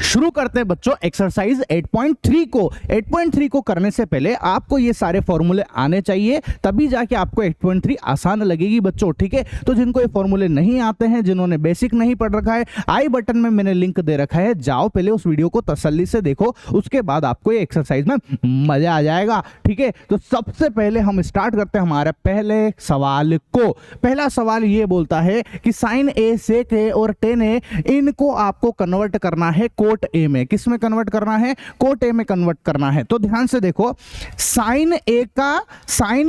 शुरू करते हैं बच्चों एक्सरसाइज 8.3 को। 8.3 को करने से पहले आपको ये सारे फॉर्मूले आने चाहिए, तभी जाके आपको 8.3 आसान लगेगी बच्चों, ठीक है। तो जिनको ये फॉर्मूले नहीं आते हैं, जिन्होंने बेसिक नहीं पढ़ रखा है, आई बटन में मैंने लिंक दे रखा है, जाओ पहले उस वीडियो को तसल्ली से देखो, उसके बाद आपको ये एक्सरसाइज में मजा आ जाएगा, ठीक है। तो सबसे पहले हम स्टार्ट करते हैं हमारे पहले सवाल को। पहला सवाल ये बोलता है कि साइन ए, सेक ए और टेन ए, इनको आपको कन्वर्ट करना है कोट ए में। किस में कन्वर्ट करना है? कोट ए में कन्वर्ट करना है। तो ध्यान से देखो, साइन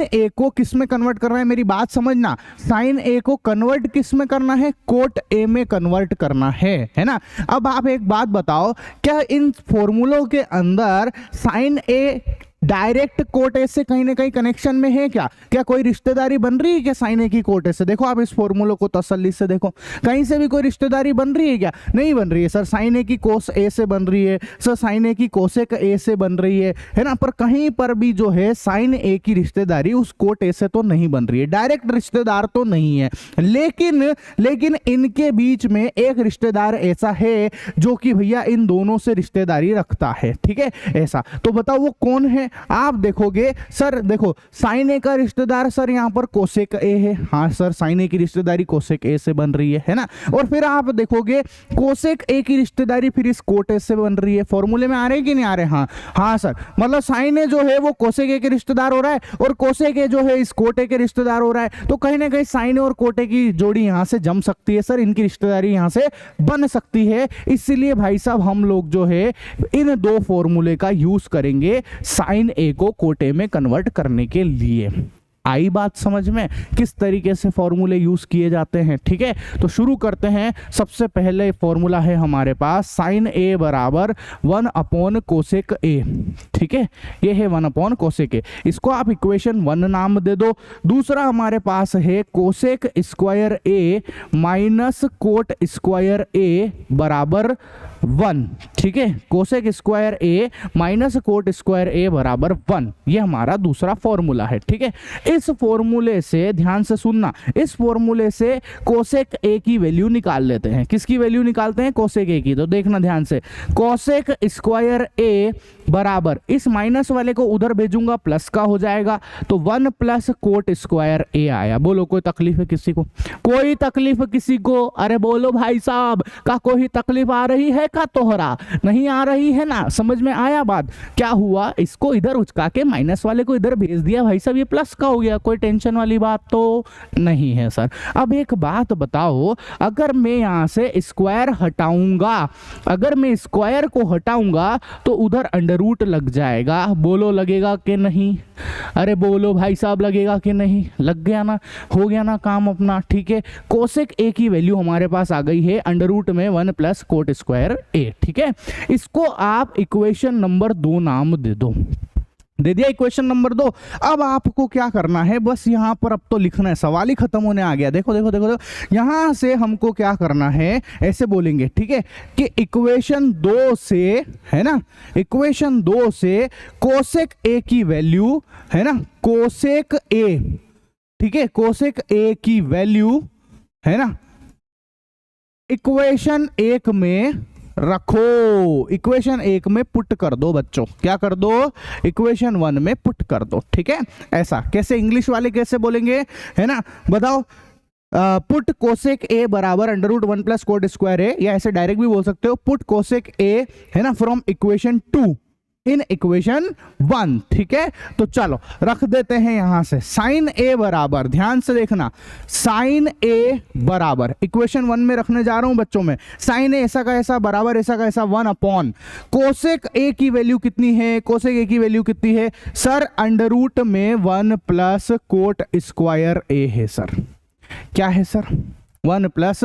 ए को किस में कन्वर्ट करना है, मेरी बात समझना। साइन ए को कन्वर्ट किस में करना है? कोट ए में कन्वर्ट करना है ना। अब आप एक बात बताओ, क्या इन फॉर्मूलों के अंदर sine A direct cot A से कहीं ना कहीं कनेक्शन में है क्या कोई रिश्तेदारी बन रही है क्या साइन ए की कोट ए से? देखो आप इस फॉर्मूले को तसल्ली से देखो, कहीं से भी कोई रिश्तेदारी बन रही है क्या? नहीं बन रही है सर। साइन ए की कोस ए से बन रही है सर, साइन ए की कोसेक ए से बन रही है ना, पर कहीं पर भी जो है साइन ए की रिश्तेदारी उस कोट ए से तो नहीं बन रही है, डायरेक्ट रिश्तेदार तो नहीं है। लेकिन इनके बीच में एक रिश्तेदार ऐसा है जो कि भैया इन दोनों से रिश्तेदारी रखता है, ठीक है। ऐसा तो बताओ वो कौन है? आप देखोगे सर, देखो साइन ए का रिश्तेदार सर यहाँ पर कोसेक ए है, हाँ सर साइन ए की रिश्तेदारी कोसेक ए से बन रही है ना। और फिर आप देखोगे कोसेक ए की रिश्तेदारी फिर इस कोट ए से बन रही है। फॉर्मूले में आ रहे कि नहीं आ रहे? हाँ सर, मतलब साइन ए जो है वो कोसेक ए के रिश्तेदार हो रहा है और कोसेक ए जो है इस कोट ए के रिश्तेदार हो रहा है। तो कहीं ना कहीं साइन ए और कोट ए की जोड़ी यहाँ से जम सकती है सर, इनकी रिश्तेदारी यहाँ से बन सकती है। इसलिए भाई साहब हम लोग जो है इन दो फॉर्मूले का यूज करेंगे साइन ए को कोट ए में कन्वर्ट करने के लिए। आई बात समझ में किस तरीके से फॉर्मूले यूज किए जाते हैं, ठीक है। तो शुरू करते हैं। सबसे पहले फॉर्मूला है हमारे पास साइन ए बराबर 1 अपॉन कोसेक ए, ठीक है। ये है 1 अपॉन कोसेक ए, इसको आप इक्वेशन 1 नाम दे दो। दूसरा हमारे पास है कोसेक स्क्वायर ए माइनस कोट स्क्वायर ए बराबर 1, ठीक है। कोसेक स्क्वायर ए माइनस कोट स्क्वायर ए बराबर 1, ये हमारा दूसरा फॉर्मूला है, ठीक है। इस फॉर्मूले से ध्यान से सुनना, इस फॉर्मूले से कोसेक ए की वैल्यू निकाल लेते हैं। किसकी वैल्यू निकालते हैं? कोसेक ए की। तो देखना ध्यान से, कोसेक स्क्वायर ए बराबर, इस माइनस वाले को उधर भेजूंगा प्लस का हो जाएगा, तो 1 प्लस कोट स्क्वायर ए आया। बोलो कोई तकलीफ है किसी को? कोई तकलीफ किसी को? अरे बोलो भाई साहब, का कोई तकलीफ आ रही है का? तोहरा नहीं आ रही है ना? समझ में आया बात? क्या हुआ, इसको इधर उचका के माइनस वाले को इधर भेज दिया भाई साहब, ये प्लस का हो गया। कोई टेंशन वाली बात तो नहीं है सर। अब एक बात बताओ, अगर मैं यहां से स्क्वायर हटाऊंगा, अगर मैं स्क्वायर को हटाऊंगा तो उधर अंडर रूट लग जाएगा। बोलो लगेगा कि नहीं? अरे बोलो भाई साहब, लगेगा कि नहीं? लग गया ना, हो गया ना काम अपना, ठीक है। कोसेक ए की वैल्यू हमारे पास आ गई है अंडर रूट में 1 प्लस कोट स्क्वायर ए, ठीक है। इसको आप इक्वेशन नंबर 2 नाम दे दो। दे दिया इक्वेशन नंबर 2। अब आपको क्या करना है, बस यहां पर अब तो लिखना है, सवाल ही खत्म होने आ गया। देखो देखो देखो, देखो। यहां से हमको क्या करना है, ऐसे बोलेंगे, ठीक है, कि इक्वेशन 2 से, है ना, इक्वेशन 2 से कोसेक ए की वैल्यू, है ना, कोसेक ए, ठीक है, कोसेक ए की वैल्यू, है ना, इक्वेशन 1 में रखो, इक्वेशन 1 में पुट कर दो बच्चों। क्या कर दो? इक्वेशन 1 में पुट कर दो, ठीक है। ऐसा कैसे? इंग्लिश वाले कैसे बोलेंगे, है ना, बताओ। पुट कोसेक ए बराबर under root 1 plus cot square a, या ऐसे डायरेक्ट भी बोल सकते हो, पुट कोसेक ए, है ना, फ्रॉम इक्वेशन 2 इन इक्वेशन 1, ठीक है। तो चलो रख देते हैं यहां से साइन ए बराबर, ध्यान से देखना, साइन ए बराबर इक्वेशन 1 में रखने जा रहा हूं बच्चों में, साइन ए ऐसा का ऐसा बराबर ऐसा का ऐसा 1 अपॉन कोसेक ए की वैल्यू कितनी है? कोसेक ए की वैल्यू कितनी है सर? अंडर रूट में 1 प्लस कोट स्क्वायर ए है सर। क्या है सर? 1 प्लस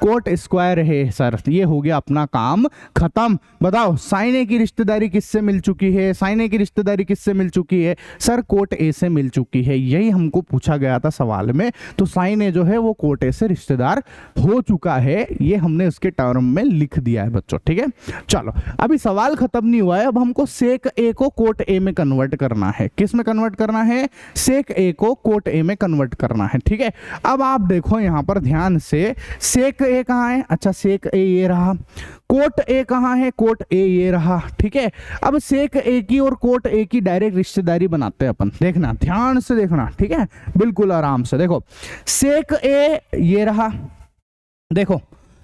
कोट स्क्वायर है सर। ये हो गया अपना काम खत्म। बताओ साइन ए की रिश्तेदारी किससे मिल चुकी है? साइन ए की रिश्तेदारी किससे मिल चुकी है सर? कोट ए से मिल चुकी है। यही हमको पूछा गया था सवाल में। तो साइन ए जो है वो कोट ए से रिश्तेदार हो चुका है, ये हमने उसके टर्म में लिख दिया है बच्चों, ठीक है। चलो अभी सवाल खत्म नहीं हुआ है, अब हमको सेक ए को कोट ए में कन्वर्ट करना है। किस में कन्वर्ट करना है? सेक ए को कोट ए में कन्वर्ट करना है, ठीक है। अब आप देखो यहां पर ध्यान ध्यान से, सेक ए कहाँ है, अच्छा सेक ए ये रहा, कोट ए कहाँ है, कोट ए ये रहा, ठीक है। अब सेक ए की और कोट ए की डायरेक्ट रिश्तेदारी बनाते हैं अपन, देखना ध्यान से देखना, ठीक है, बिल्कुल आराम से देखो। सेक ए ये रहा, देखो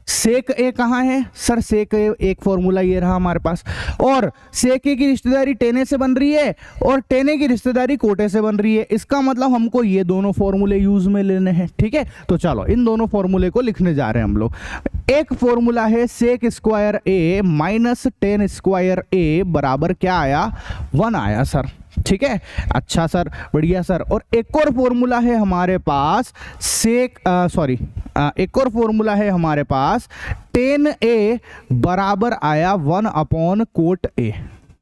सेक ए कहाँ है सर, सेक ए एक फॉर्मूला ये रहा हमारे पास, और सेक ए की रिश्तेदारी टेन ए से बन रही है और टेन ए की रिश्तेदारी कोट ए से बन रही है। इसका मतलब हमको ये दोनों फॉर्मूले यूज में लेने हैं, ठीक है। तो चलो इन दोनों फॉर्मूले को लिखने जा रहे हैं हम लोग। एक फॉर्मूला है सेक स्क्वायर ए माइनस टेन स्क्वायर ए बराबर क्या आया, 1 आया सर, ठीक है। अच्छा सर, बढ़िया सर। और एक और फॉर्मूला है हमारे पास एक और फॉर्मूला है हमारे पास टेन ए बराबर आया 1 अपॉन कोट ए,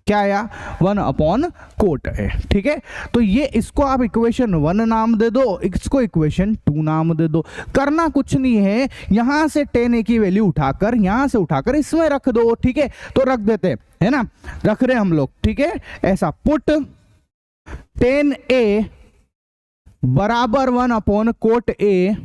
क्या आया, 1 अपॉन कोट ए, ठीक है। तो ये इसको आप इक्वेशन 1 नाम दे दो, इसको इक्वेशन 2 नाम दे दो। करना कुछ नहीं है, यहां से टेन ए की वैल्यू उठाकर यहां से उठाकर इसमें रख दो, ठीक है। तो रख देते है ना, रख रहे हम लोग, ठीक है। ऐसा पुट टेन ए बराबर 1 upon cot A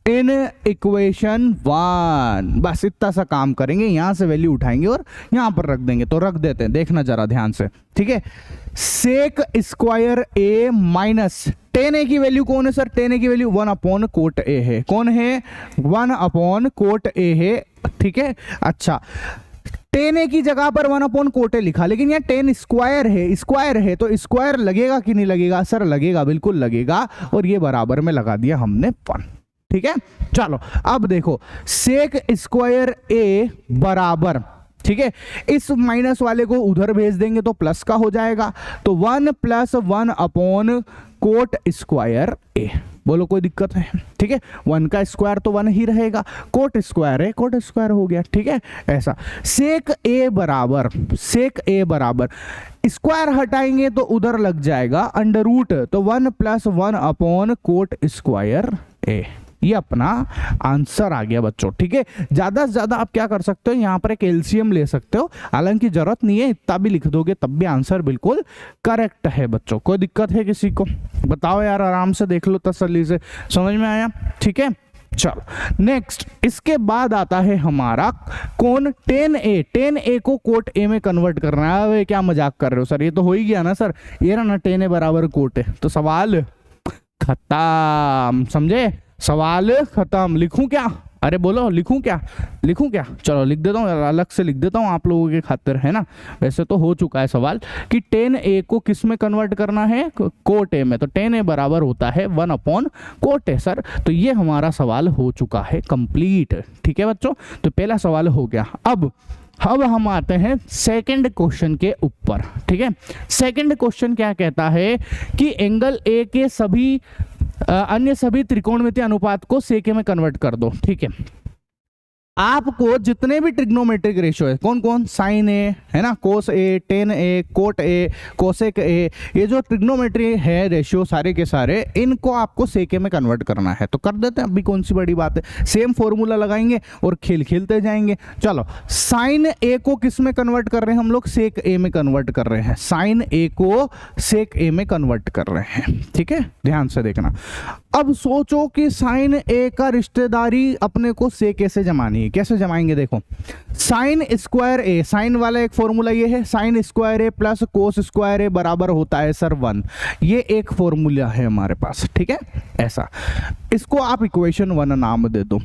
in equation 1, बस इतना सा काम करेंगे, यहां से वैल्यू उठाएंगे और यहां पर रख देंगे। तो रख देते हैं, देखना जरा ध्यान से, ठीक है। सेक स्क्वायर ए माइनस टेन ए की वैल्यू कौन है सर, टेन ए की वैल्यू 1 अपॉन कोट ए है, कौन है, 1 अपॉन कोट ए है, ठीक है। अच्छा, टेन ए की जगह पर 1 अपॉन कोट ए लिखा, लेकिन यहाँ टेन स्क्वायर है तो स्क्वायर लगेगा कि नहीं लगेगा सर, लगेगा, बिल्कुल लगेगा, और ये बराबर में लगा दिया हमने 1, ठीक है। चलो अब देखो, सेक स्क्वायर ए बराबर, ठीक है, इस माइनस वाले को उधर भेज देंगे तो प्लस का हो जाएगा, तो 1 + 1 अपॉन कोट स्क्वायर ए, बोलो कोई दिक्कत है, ठीक है। 1 का स्क्वायर तो 1 ही रहेगा, कोट स्क्वायर है, कोट स्क्वायर हो गया, ठीक है। ऐसा सेक ए बराबर स्क्वायर हटाएंगे तो उधर लग जाएगा अंडर रूट, तो 1 + 1 अपॉन कोट स्क्वायर ए, ये अपना आंसर आ गया बच्चों, ठीक है। ज्यादा से ज्यादा आप क्या कर सकते हो, यहाँ पर एक एलसीएम ले सकते हो, हालांकि जरूरत नहीं है, इतना भी लिख दोगे तब भी आंसर बिल्कुल करेक्ट है बच्चों। कोई दिक्कत है किसी को, बताओ यार, आराम से देख लो तसल्ली से, समझ में आया, ठीक है। चलो नेक्स्ट, इसके बाद आता है हमारा कौन, टेन ए को कोट ए में कन्वर्ट करना है। अरे क्या मजाक कर रहे हो सर, ये तो हो ही गया ना सर, ये ना टेन ए बराबर कोट है, तो सवाल खत्म, समझे, सवाल खत्म। लिखूं क्या, अरे बोलो लिखूं क्या, चलो लिख देता हूँ, अलग से लिख देता हूँ आप लोगों के खातिर, है ना। वैसे तो हो चुका है सवाल कि टेन ए को किस में कन्वर्ट करना है, कोट ए में, तो टेन ए बराबर होता है 1 अपॉन कोट ए सर। तो ये हमारा सवाल हो चुका है कंप्लीट, ठीक है बच्चों। तो पहला सवाल हो गया। अब हम आते हैं सेकंड क्वेश्चन के ऊपर, ठीक है। सेकंड क्वेश्चन क्या कहता है कि एंगल ए के सभी अन्य सभी त्रिकोणमितीय अनुपात को सेक में कन्वर्ट कर दो, ठीक है। आपको जितने भी ट्रिग्नोमेट्रिक रेशियो है, कौन कौन, साइन ए है ना, cos a, tan a, cot a, cosec a, ये जो ट्रिग्नोमेट्री है रेशियो सारे के सारे, इनको आपको सेक में कन्वर्ट करना है। तो कर देते हैं, अभी कौन सी बड़ी बात है, सेम फॉर्मूला लगाएंगे और खेलते जाएंगे। चलो, साइन ए को किस में कन्वर्ट कर रहे हैं हम लोग, सेक ए में कन्वर्ट कर रहे हैं, साइन ए को सेक ए में कन्वर्ट कर रहे हैं, ठीक है, ध्यान से देखना। अब सोचो कि साइन ए का रिश्तेदारी अपने को सेक ए से जमानी है, कैसे जमाएंगे, देखो साइन स्क्वायर ए, साइन वाला एक फॉर्मूला ये है, sine square a plus cos square ए बराबर होता है सर 1, ये एक फॉर्मूला है हमारे पास, ठीक है। ऐसा इसको आप इक्वेशन 1 नाम दे दो।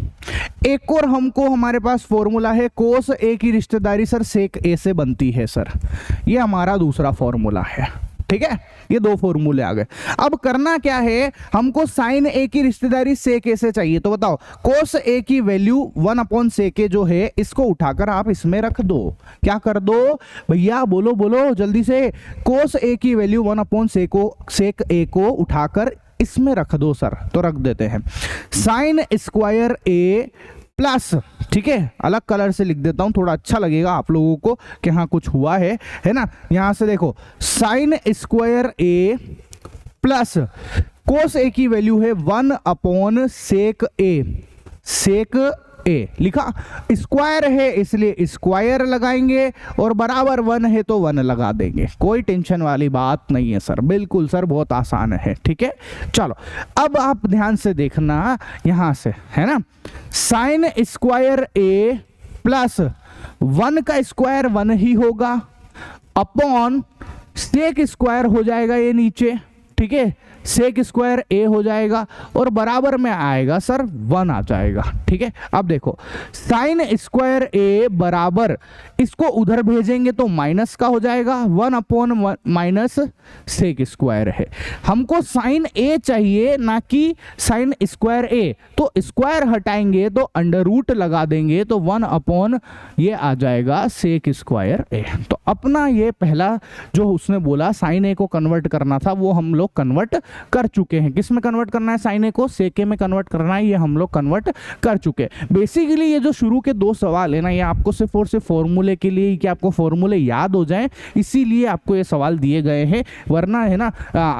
एक और हमको हमारे पास फॉर्मूला है, कोस ए की रिश्तेदारी सर सेक ए से बनती है सर, ये हमारा दूसरा फॉर्मूला है, ठीक है। ये 2 फॉर्मूले आ गए। अब करना क्या है, हमको साइन ए की रिश्तेदारी सेक ए से चाहिए, तो बताओ कोस ए की वैल्यू 1 अपॉन सेक ए जो है, इसको उठाकर आप इसमें रख दो। क्या कर दो भैया, बोलो जल्दी से, कोस ए की वैल्यू 1 अपॉन सेक ए को उठाकर इसमें रख दो सर। तो रख देते हैं, साइन स्क्वायर ए प्लस, ठीक है, अलग कलर से लिख देता हूं, थोड़ा अच्छा लगेगा आप लोगों को कि हाँ कुछ हुआ है ना। यहां से देखो, sine square a plus cos ए की वैल्यू है 1 अपॉन सेक ए, सेक ए लिखा, स्क्वायर है इसलिए स्क्वायर लगाएंगे और बराबर 1 है तो 1 लगा देंगे, कोई टेंशन वाली बात नहीं है सर, बिल्कुल सर बहुत आसान है। ठीक है, चलो अब आप ध्यान से देखना यहां से, है ना, साइन स्क्वायर ए प्लस 1 का स्क्वायर 1 ही होगा अपॉन सेक स्क्वायर हो जाएगा ये नीचे, ठीक है, सेक स्क्वायर ए हो जाएगा और बराबर में आएगा सर 1 आ जाएगा। ठीक है, अब देखो साइन स्क्वायर ए बराबर, इसको उधर भेजेंगे तो माइनस का हो जाएगा, 1 अपॉन माइनस सेक स्क्वायर है, हमको साइन ए चाहिए ना कि साइन स्क्वायर ए, तो स्क्वायर हटाएंगे तो अंडर रूट लगा देंगे तो 1 अपॉन ये आ जाएगा सेक स्क्वायर ए। तो अपना ये पहला जो उसने बोला साइन ए को कन्वर्ट करना था वो हम लोग कन्वर्ट कर चुके हैं। किस में कन्वर्ट करना है, साइन ए को सेक ए में कन्वर्ट करना है, ये हम लोग कन्वर्ट कर चुके हैं। बेसिकली ये जो शुरू के 2 सवाल है ना, ये आपको सिर्फ और सिर्फ फॉर्मूले के लिए कि आपको फॉर्मूले याद हो जाए इसीलिए आपको ये सवाल दिए गए हैं, वरना है ना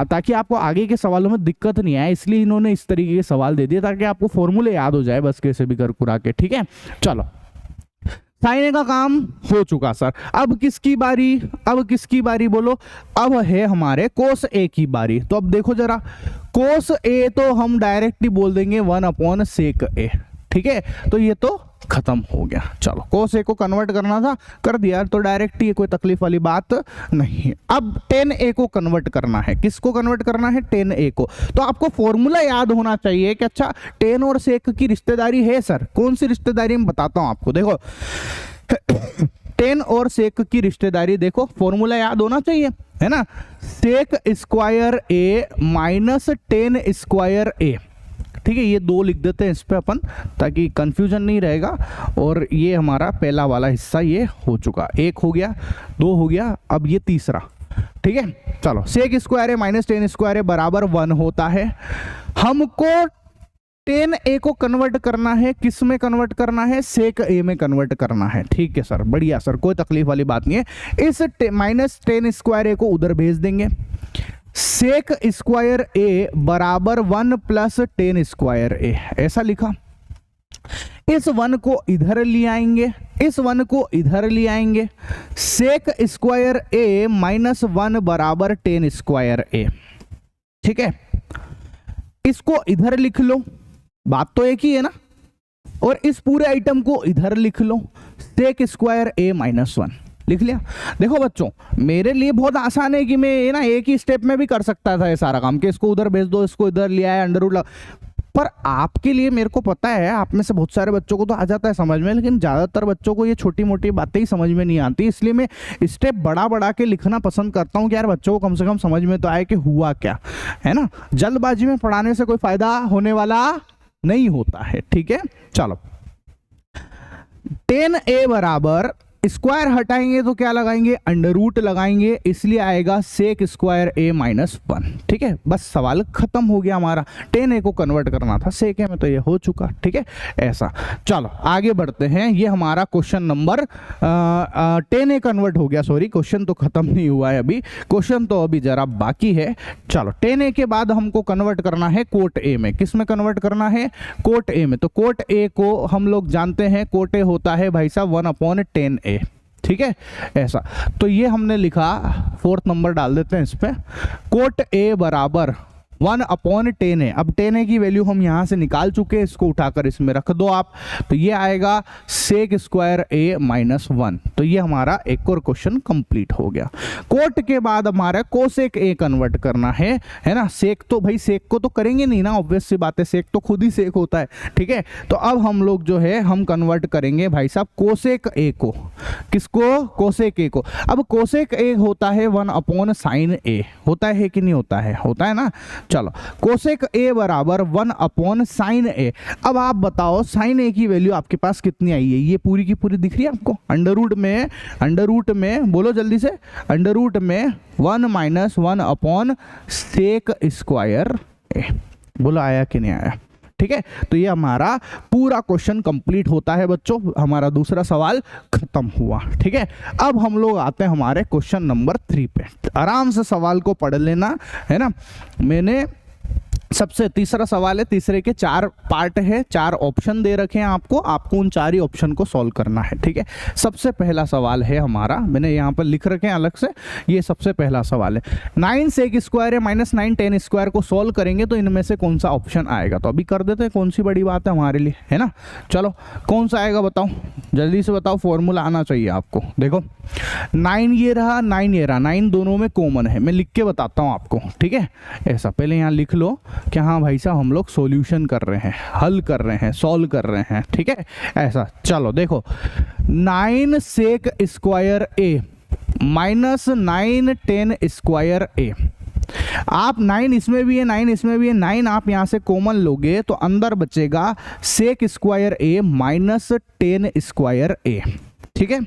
ताकि आपको आगे के सवालों में दिक्कत नहीं आए, इसलिए इन्होंने इस तरीके के सवाल दे दिए ताकि आपको फॉर्मूले याद हो जाए बस कैसे भी कर कुरा के। ठीक है, चलो साइन ए का काम हो चुका सर, अब किसकी बारी, अब किसकी बारी बोलो, अब है हमारे कोस ए की बारी। तो अब देखो जरा, कोस ए तो हम डायरेक्टली बोल देंगे 1 अपॉन सेक ए। ठीक है, तो ये तो खत्म हो गया। चलो कोस ए को कन्वर्ट करना था, कर दिया, तो डायरेक्ट ये कोई तकलीफ वाली बात नहीं है। अब tan a को कन्वर्ट करना है, किसको कन्वर्ट करना है, tan a को। तो आपको फॉर्मूला याद होना चाहिए कि अच्छा tan और sec की रिश्तेदारी है सर, कौन सी रिश्तेदारी मैं बताता हूं आपको। देखो tan और sec की रिश्तेदारी, देखो फॉर्मूला याद होना चाहिए, है ना, sec square a minus tan square a। ठीक है, ये 2 लिख देते हैं इस पे अपन ताकि कंफ्यूजन नहीं रहेगा। और ये हमारा पहला वाला हिस्सा ये हो चुका, 1 हो गया, 2 हो गया, अब ये तीसरा। ठीक है, चलो सेक स्क्वायर है माइनस tan स्क्वायर है बराबर 1 होता है, हमको tan a को कन्वर्ट करना है, किस में कन्वर्ट करना है, सेक a में कन्वर्ट करना है। ठीक है सर, बढ़िया सर, कोई तकलीफ वाली बात नहीं है। इस माइनस tan स्क्वायर a को उधर भेज देंगे, सेक स्क्वायर ए बराबर 1 प्लस tan स्क्वायर ए, ऐसा लिखा। इस 1 को इधर ले आएंगे, इस 1 को इधर ले आएंगे, सेक स्क्वायर ए माइनस 1 बराबर tan स्क्वायर ए। ठीक है, इसको इधर लिख लो, बात तो एक ही है ना, और इस पूरे आइटम को इधर लिख लो, सेक स्क्वायर ए माइनस 1 लिख लिया। देखो बच्चों, मेरे लिए बहुत आसान है कि मैं ना एक ही स्टेप में भी कर सकता था ये सारा काम, कि इसको उधर भेज दो, इसको इधर ले आया, अंडर रूट, पर आपके लिए मेरे को पता है आप में से बहुत सारे बच्चों को तो आ जाता है समझ में, लेकिन ज़्यादातर बच्चों को ये छोटी मोटी बातें ही समझ में नहीं आती, इसलिए मैं स्टेप बड़ा बड़ा के लिखना पसंद करता हूँ कि यार बच्चों को कम से कम समझ में तो आए कि हुआ क्या, है ना। जल्दबाजी में पढ़ाने से कोई फायदा होने वाला नहीं होता है। ठीक है, चलो tan a बराबर, स्क्वायर हटाएंगे तो क्या लगाएंगे, अंडर रूट लगाएंगे, इसलिए आएगा सेक स्क्वायर ए माइनस 1। ठीक है, बस सवाल खत्म हो गया हमारा, tan a को कन्वर्ट करना था सेक ए में, तो ये हो चुका। ठीक है, ऐसा। चलो आगे बढ़ते हैं, ये हमारा question number tan a convert हो गया, सॉरी क्वेश्चन तो खत्म नहीं हुआ है अभी, क्वेश्चन तो अभी जरा बाकी है। चलो tan a के बाद हमको कन्वर्ट करना है कोट ए में, किस में कन्वर्ट करना है, कोट ए में। तो कोट ए को हम लोग जानते हैं, कोट ए होता है भाई साहब 1 अपॉन tan a। ठीक है, ऐसा। तो ये हमने लिखा, 4th नंबर डाल देते हैं इस पे, कोट ए बराबर 1 अपॉन tan a। अब tan a की वैल्यू हम यहां से निकाल चुके हैं, इसको उठाकर इसमें रख दो आप, तो ये आएगा सेक स्क्वायर a माइनस 1। तो ये हमारा एक और क्वेश्चन कंप्लीट हो गया। कोट के बाद हमारा कोसेक a कन्वर्ट करना है ना। सेक तो भाई सेक को तो करेंगे नहीं ना, ऑब्वियस सी बात है, सेक तो खुद ही सेक होता है। ठीक है, तो अब हम लोग जो है हम कन्वर्ट करेंगे भाई साहब कोसेक a को, किसको, कोसेक a को। अब कोसेक a होता है 1 अपॉन साइन a, होता है कि नहीं होता है, होता है ना। चलो कोसेक a बराबर 1 अपॉन साइन a। अब आप बताओ साइन a की वैल्यू आपके पास कितनी आई है, ये पूरी की पूरी दिख रही है आपको, अंडर रूट में बोलो जल्दी से, अंडर रूट में 1 minus 1 upon sec square a, बोलो आया कि नहीं आया। ठीक है, तो ये हमारा पूरा क्वेश्चन कंप्लीट होता है बच्चों, हमारा दूसरा सवाल खत्म हुआ। ठीक है, अब हम लोग आते हैं हमारे क्वेश्चन नंबर 3 पे। आराम से सवाल को पढ़ लेना, है ना। मैंने सबसे तीसरा सवाल है, तीसरे के 4 पार्ट है, 4 ऑप्शन दे रखे हैं आपको उन 4 ही ऑप्शन को सॉल्व करना है। ठीक है, सबसे पहला सवाल है हमारा, मैंने यहाँ पर लिख रखे हैं अलग से, ये सबसे पहला सवाल है 9 sec स्क्वायर है -9 tan स्क्वायर को सॉल्व करेंगे तो इनमें से कौन सा ऑप्शन आएगा। तो अभी कर देते हैं, कौन सी बड़ी बात है हमारे लिए, है ना। चलो कौन सा आएगा बताओ, जल्दी से बताओ, फॉर्मूला आना चाहिए आपको। देखो 9 ये रहा, 9 ये रहा, 9 दोनों में कॉमन है, मैं लिख के बताता हूँ आपको। ठीक है, ऐसा पहले यहाँ लिख लो कि हाँ भाई साहब हम लोग सॉल्यूशन कर रहे हैं, हल कर रहे हैं, सॉल्व कर रहे हैं। ठीक है, ऐसा। चलो देखो 9 sec स्क्वायर ए -9 tan स्क्वायर ए, आप 9 इसमें भी है, 9 इसमें भी है, 9 आप यहां से कॉमन लोगे तो अंदर बचेगा sec स्क्वायर ए -tan स्क्वायर ए। ठीक है,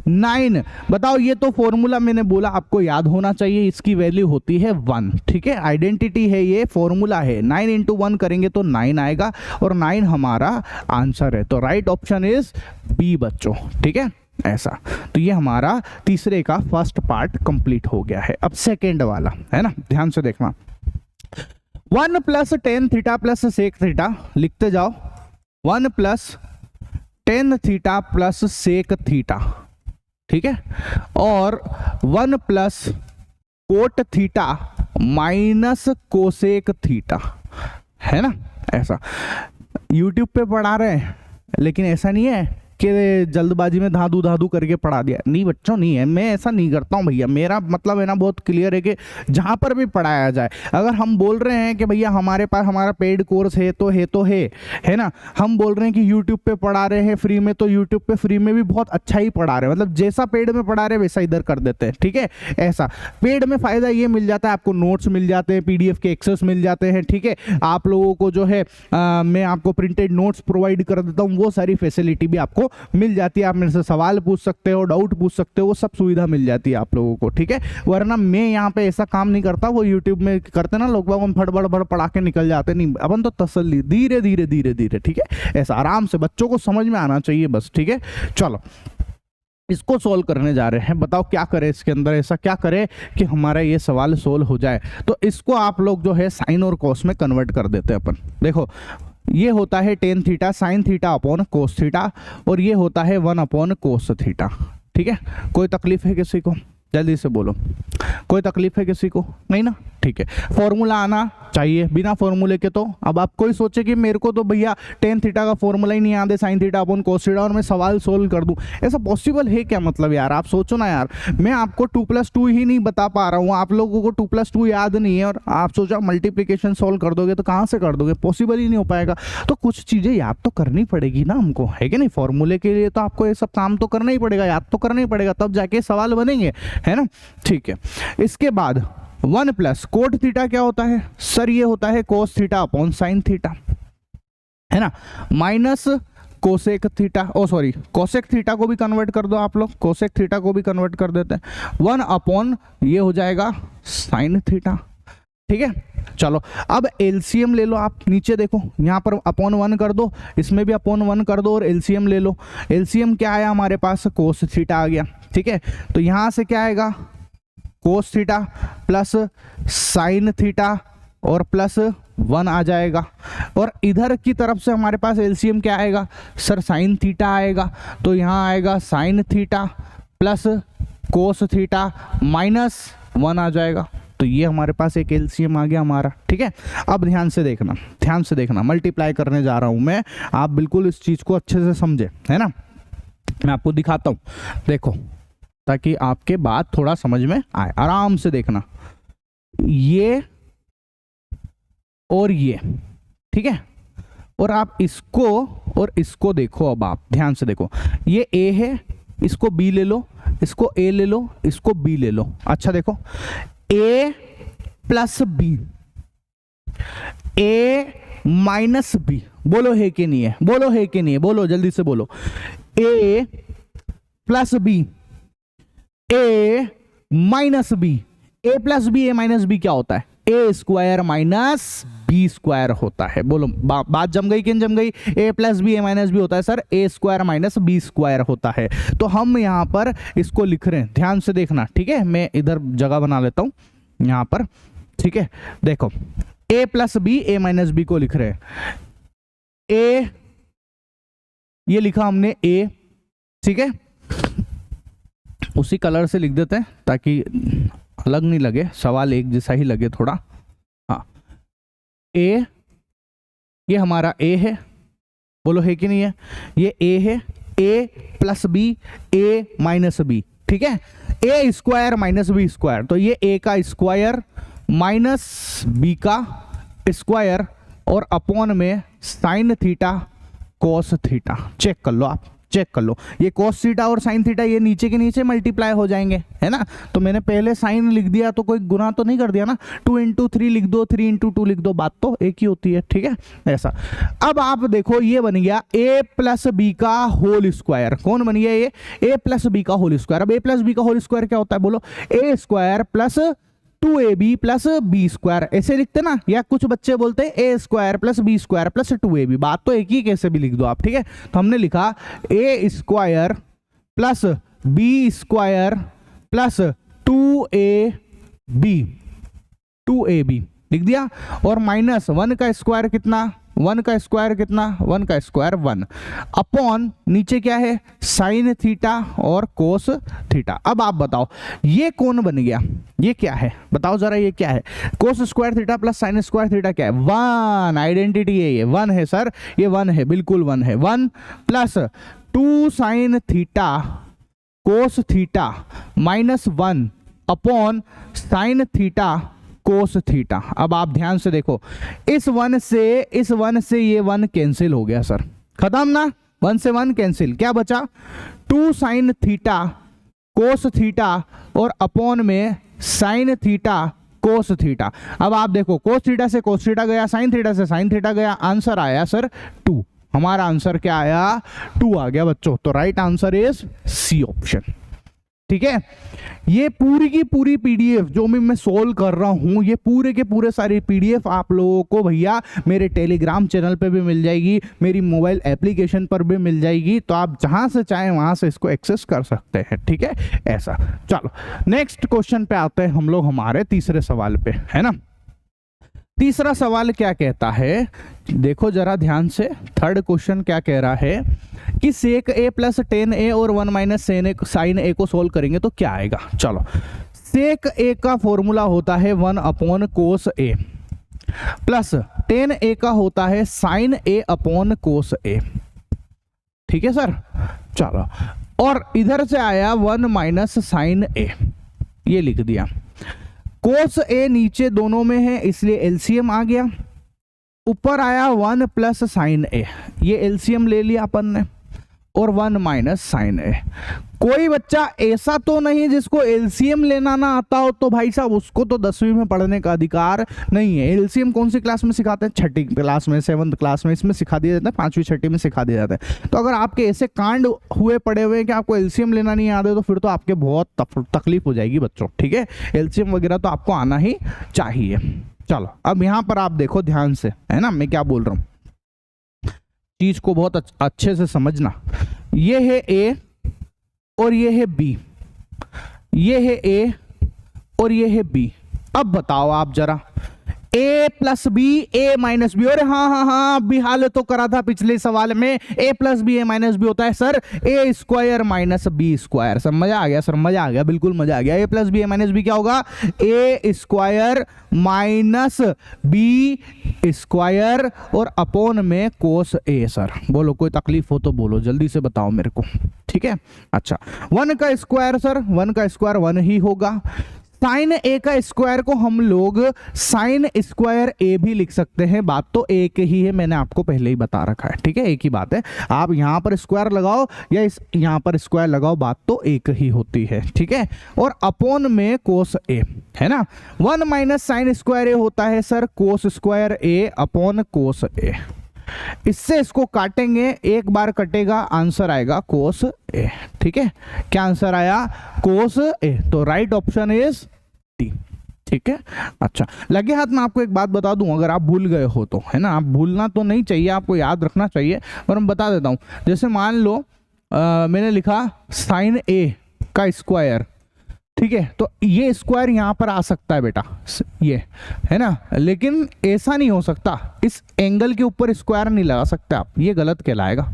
9 बताओ, ये तो फॉर्मूला मैंने बोला आपको याद होना चाहिए, इसकी वैल्यू होती है 1। ठीक है, आइडेंटिटी है, ये फॉर्मूला है, 9 × 1 करेंगे तो 9 आएगा और 9 हमारा आंसर है। तो राइट ऑप्शन इज बी बच्चों। ठीक है, ऐसा। तो ये हमारा तीसरे का फर्स्ट पार्ट कंप्लीट हो गया है। अब सेकेंड वाला है ना, ध्यान से देखना। 1 + tan थीटा + sec थीटा लिखते जाओ, 1 + tan थीटा + sec थीटा। ठीक है, और 1 + cot थीटा - cosec थीटा, है ना। ऐसा YouTube पे पढ़ा रहे हैं, लेकिन ऐसा नहीं है कि जल्दबाजी में धाधु धाधु करके पढ़ा दिया, नहीं बच्चों, नहीं है, मैं ऐसा नहीं करता हूँ भैया। मेरा मतलब है ना बहुत क्लियर है कि जहाँ पर भी पढ़ाया जाए, अगर हम बोल रहे हैं कि भैया हमारे पास हमारा पेड कोर्स है तो है ना, हम बोल रहे हैं कि यूट्यूब पे पढ़ा रहे हैं फ्री में, तो यूट्यूब पे फ्री में भी बहुत अच्छा ही पढ़ा रहे हैं, मतलब जैसा पेड में पढ़ा रहे हैं वैसा इधर कर देते हैं। ठीक है, ऐसा। पेड में फ़ायदा ये मिल जाता है, आपको नोट्स मिल जाते हैं, PDF के एक्सेस मिल जाते हैं। ठीक है, आप लोगों को जो है मैं आपको प्रिंटेड नोट्स प्रोवाइड कर देता हूँ, वो सारी फैसिलिटी भी आपको मिल जाती है। आप मेरे से सवाल पूछ सकते हो, डाउट पूछ सकते हो, वो सब सुविधा मिल जाती है आप लोगों को। ठीक है, वरना मैं यहाँ पे ऐसा काम नहीं करता, वो यूट्यूब में करते ना लोग, हम फटबड़ पढ़ा के निकल जाते, नहीं, अपन तो तसल्ली धीरे धीरे धीरे धीरे। ठीक है, ऐसा आराम से, बच्चों को समझ में आना चाहिए बस। ठीक है, चलो इसको सोल्व करने जा रहे हैं। बताओ क्या करें इसके अंदर, ऐसा क्या करें कि हमारा ये सवाल सोल्व हो जाए। तो इसको आप लोग जो है साइन और कॉस में कन्वर्ट कर देते हैं अपन। देखो ये होता है tan theta sin theta upon कोस थीटा, और ये होता है 1 अपॉन कोस थीटा। ठीक है, कोई तकलीफ है किसी को, जल्दी से बोलो, कोई तकलीफ है किसी को, नहीं ना। ठीक है, फॉर्मूला आना चाहिए, बिना फॉर्मूले के तो अब आप कोई सोचे कि मेरे को तो भैया tan थीटा का फॉर्मूला ही नहीं याद है, sin थीटा अपॉन कोस थीटा, और मैं सवाल सोल्व कर दूं, ऐसा पॉसिबल है क्या? मतलब यार आप सोचो ना यार, मैं आपको 2 + 2 ही नहीं बता पा रहा हूँ, आप लोगों को 2 + 2 याद नहीं है, और आप सोचो मल्टीप्लिकेशन सोल्व कर दोगे तो कहाँ से कर दोगे, पॉसिबल ही नहीं हो पाएगा। तो कुछ चीज़ें याद तो करनी पड़ेगी ना हमको, है कि नहीं। फॉर्मूले के लिए तो आपको ये सब काम तो करना ही पड़ेगा, याद तो करना ही पड़ेगा, तब जाके सवाल बनेंगे, है ना। ठीक है, इसके बाद 1 + कोट थीटा क्या होता है सर? ये होता है cos theta upon sine theta, है ना, minus cosec theta, sorry cosec theta को भी कन्वर्ट कर दो आप लोग, कोसेक थीटा को भी कन्वर्ट कर देते हैं, 1 अपॉन ये हो जाएगा साइन थीटा। ठीक है, चलो अब एलसीएम ले लो आप, नीचे देखो यहाँ पर अपॉन 1 कर दो, इसमें भी अपॉन 1 कर दो, और एलसीएम ले लो। एलसीएम क्या आया हमारे पास? कोस थीटा आ गया। ठीक है, तो यहाँ से क्या आएगा? Cos theta plus sine theta और प्लस 1 आ जाएगा, और इधर की तरफ से हमारे पास एलसीएम क्या आएगा सर? साइन थीटा आएगा, तो यहाँ आएगा sine theta plus cos theta minus 1 आ जाएगा। तो ये हमारे पास एक एलसीएम आ गया हमारा। ठीक है, अब ध्यान से देखना, ध्यान से देखना, मल्टीप्लाई करने जा रहा हूँ मैं, आप बिल्कुल इस चीज़ को अच्छे से समझे, है ना। मैं आपको दिखाता हूँ, देखो, ताकि आपके बात थोड़ा समझ में आए, आराम से देखना, ये और ये, ठीक है, और आप इसको और इसको देखो। अब आप ध्यान से देखो, ये ए है, इसको बी ले लो, इसको ए ले लो, इसको बी ले लो। अच्छा देखो, ए plus B, A minus B, बोलो है कि नहीं है? बोलो है कि नहीं है? बोलो जल्दी से बोलो। ए plus B, A minus b, A plus B, A minus B क्या होता है? ए स्क्वायर माइनस बी स्क्वायर होता है। बोलो बात जम गई कि नहीं जम गई? ए plus B, A minus B होता है सर, ए स्क्वायर माइनस बी स्क्वायर होता है। तो हम यहाँ पर इसको लिख रहे हैं, ध्यान से देखना। ठीक है, मैं इधर जगह बना लेता हूँ यहाँ पर। ठीक है, देखो ए plus B A minus B को लिख रहे हैं। ए ये लिखा हमने ए, ठीक है, उसी कलर से लिख देते हैं ताकि अलग नहीं लगे, सवाल एक जैसा ही लगे थोड़ा। हाँ, ए ये हमारा ए है, बोलो है कि नहीं है, ये ए है, ए plus B A minus B, ठीक है, ए स्क्वायर माइनस बी स्क्वायर, तो ये ए का स्क्वायर माइनस बी का स्क्वायर और अपॉन में sine theta cos theta. Check कर लो, आप चेक कर लो, ये कोस थीटा और साइन थीटा ये नीचे के नीचे मल्टीप्लाई हो जाएंगे, है ना। तो मैंने पहले साइन लिख दिया तो कोई गुना तो नहीं कर दिया ना, 2 इंटू 3 लिख दो, 3 इंटू 2 लिख दो, बात तो एक ही होती है, ठीक है, ऐसा। अब आप देखो ये बन गया ए प्लस बी का होल स्क्वायर। कौन बन गया ये? ए प्लस बी का होल स्क्वायर। अब ए प्लस बी का होल स्क्वायर क्या होता है बोलो? A square plus 2ab plus b square, ऐसे लिखते ना, या कुछ बच्चे बोलते हैं a square plus b square plus 2ab, बात तो एक ही, कैसे भी लिख दो आप, ठीक है। तो हमने लिखा a square plus b square plus 2ab लिख दिया, और माइनस 1 का स्क्वायर कितना, 1 का स्क्वायर कितना, 1 का स्क्वायर 1, अपॉन नीचे क्या है साइन थीटा और कोस थीटा। अब आप बताओ ये कौन बन गया, ये क्या है बताओ जरा, ये क्या है? Cos square theta plus sine square theta क्या है? 1, आइडेंटिटी है, ये 1 है सर, ये 1 है, बिल्कुल 1 है। 1 plus 2 sign theta cos theta minus 1 upon sign theta cos theta. अब आप ध्यान से देखो, इस 1 से ये 1 कैंसिल हो गया सर, खत्म ना, 1 से 1 कैंसिल, क्या बचा 2 साइन थीटा कोस थीटा और अपॉन में साइन थीटा कोस थीटा। अब आप देखो कोस थीटा से कोस थीटा गया, साइन थीटा से साइन थीटा गया, आंसर आया सर 2। हमारा आंसर क्या आया? 2 आ गया बच्चों। तो right answer is C option, ठीक है। ये पूरी की पूरी पीडीएफ जो मैं सोल्व कर रहा हूं, ये पूरे के पूरे सारी पीडीएफ आप लोगों को भैया मेरे टेलीग्राम चैनल पे भी मिल जाएगी, मेरी मोबाइल एप्लीकेशन पर भी मिल जाएगी, तो आप जहां से चाहें वहां से इसको एक्सेस कर सकते हैं, ठीक है, ऐसा। चलो नेक्स्ट क्वेश्चन पे आते हैं हम लोग, हमारे तीसरे सवाल पे, है ना। तीसरा सवाल क्या कहता है, देखो जरा ध्यान से, थर्ड क्वेश्चन क्या कह रहा है कि सेक ए प्लस टेन ए और 1 माइनस साइन ए को सोल्व करेंगे तो क्या आएगा। चलो, सेक ए का फॉर्मूला होता है 1 अपॉन कोस ए प्लस टेन ए का होता है sine A upon cos A, ठीक है सर। चलो, और इधर से आया 1 माइनस साइन ए, ये लिख दिया। कोस ए नीचे दोनों में है इसलिए एलसीएम आ गया, ऊपर आया 1 प्लस साइन ए, ये एलसीएम ले लिया अपन ने, और 1 माइनस साइन ए। कोई बच्चा ऐसा तो नहीं जिसको एलसीएम लेना ना आता हो, तो भाई साहब उसको तो 10वीं में पढ़ने का अधिकार नहीं है। एलसीएम कौन सी क्लास में सिखाते हैं? 6ठी क्लास में, 7th क्लास में, इसमें सिखा दिया जाता है, 5वीं 6ठी में सिखा दिया जाता है। तो अगर आपके ऐसे कांड हुए पड़े हुए हैं कि आपको एलसीएम लेना नहीं आता, तो फिर तो आपके बहुत तकलीफ हो जाएगी बच्चों, ठीक है। एलसीएम वगैरह तो आपको आना ही चाहिए। चलो, अब यहाँ पर आप देखो ध्यान से, है ना, मैं क्या बोल रहा हूँ, चीज को बहुत अच्छे से समझना। ये है ए और ये है बी, ये है ए और ये है बी। अब बताओ आप जरा, ए plus B A minus B, और हाँ भी हाल तो करा था पिछले सवाल में, ए plus B A minus B होता है सर ए स्क्वायर माइनस बी स्क्वायर। सब मजा आ गया सर, मजा आ गया, बिल्कुल मजा आ गया। A plus B A minus B क्या होगा? ए स्क्वायर माइनस बी स्क्वायर और अपॉन में कोस ए। सर बोलो, कोई तकलीफ हो तो बोलो, जल्दी से बताओ मेरे को, ठीक है। अच्छा, 1 का स्क्वायर सर, 1 का स्क्वायर 1 ही होगा। साइन ए का स्क्वायर को हम लोग साइन स्क्वायर ए भी लिख सकते हैं, बात तो एक ही है, मैंने आपको पहले ही बता रखा है, ठीक है, एक ही बात है। आप यहां पर स्क्वायर लगाओ या यहां पर स्क्वायर लगाओ, बात तो एक ही होती है, ठीक है। और अपॉन में कोस ए, है ना। 1 माइनस साइन स्क्वायर ए होता है sir cos square A upon cos a. इससे इसको काटेंगे, एक बार कटेगा, आंसर आएगा कोस ए, ठीक है। क्या आंसर आया? कोस ए। तो राइट ऑप्शन इज डी, ठीक है। अच्छा, लगे हाथ में आपको एक बात बता दूं, अगर आप भूल गए हो तो, है ना, आप भूलना तो नहीं चाहिए, आपको याद रखना चाहिए, पर मैं बता देता हूं। जैसे मान लो मैंने लिखा साइन ए का स्क्वायर ठीक है, तो ये स्क्वायर यहाँ पर आ सकता है बेटा, ये है ना, लेकिन ऐसा नहीं हो सकता, इस एंगल के ऊपर स्क्वायर नहीं लगा सकते आप, ये गलत कहलाएगा।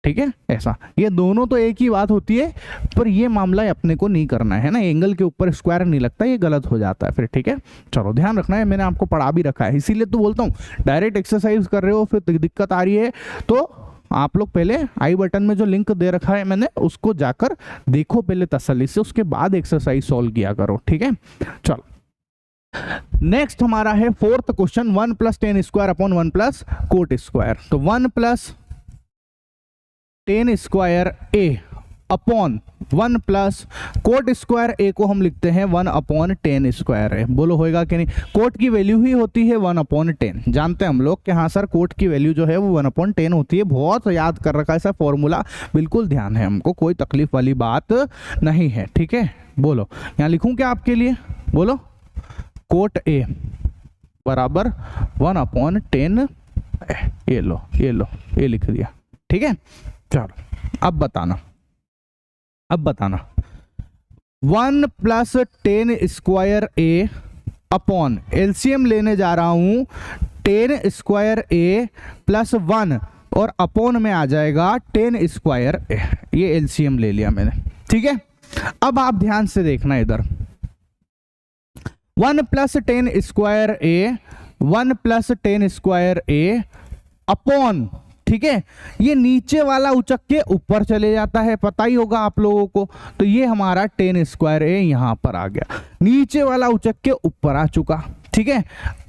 ठीक है, ऐसा, ये दोनों तो एक ही बात होती है, पर ये मामला अपने को नहीं करना है ना, एंगल के ऊपर स्क्वायर नहीं लगता, ये गलत हो जाता है फिर। ठीक है, चलो ध्यान रखना है, मैंने आपको पढ़ा भी रखा है, इसीलिए तो बोलता हूँ डायरेक्ट एक्सरसाइज कर रहे हो फिर दिक्कत आ रही है, तो आप लोग पहले आई बटन में जो लिंक दे रखा है मैंने, उसको जाकर देखो पहले तसल्ली से, उसके बाद एक्सरसाइज सॉल्व किया करो। ठीक है, चलो नेक्स्ट हमारा है fourth question, 1 + tan square upon 1 + coat square. तो 1 + tan square a upon 1 + coat square a को हम लिखते हैं 1 / tan स्क्वायर a। बोलो होएगा कि नहीं, कोट की वैल्यू ही होती है 1 / tan, जानते हैं हम लोग कि हाँ सर कोट की वैल्यू जो है वो 1 / tan होती है, बहुत याद कर रखा है ऐसा फॉर्मूला, बिल्कुल ध्यान है हमको, कोई तकलीफ वाली बात नहीं है। ठीक है, बोलो यहाँ लिखूं क्या आपके लिए, बोलो कोट a बराबर 1 / tan, ये लो ये लिख दिया। ठीक है, चलो अब बताना 1 + tan square a upon LCM लेने जा रहा हूं, tan स्क्वायर a + 1 और अपॉन में आ जाएगा tan स्क्वायर a, ये एलसीएम ले लिया मैंने। ठीक है, अब आप ध्यान से देखना इधर, 1 + tan square a 1 + tan square a upon, ठीक है, ये नीचे वाला उचक के ऊपर चले जाता है, पता ही होगा आप लोगों को, तो ये हमारा tan स्क्वायर a यहां पर आ गया, नीचे वाला उचक के ऊपर आ चुका। ठीक है,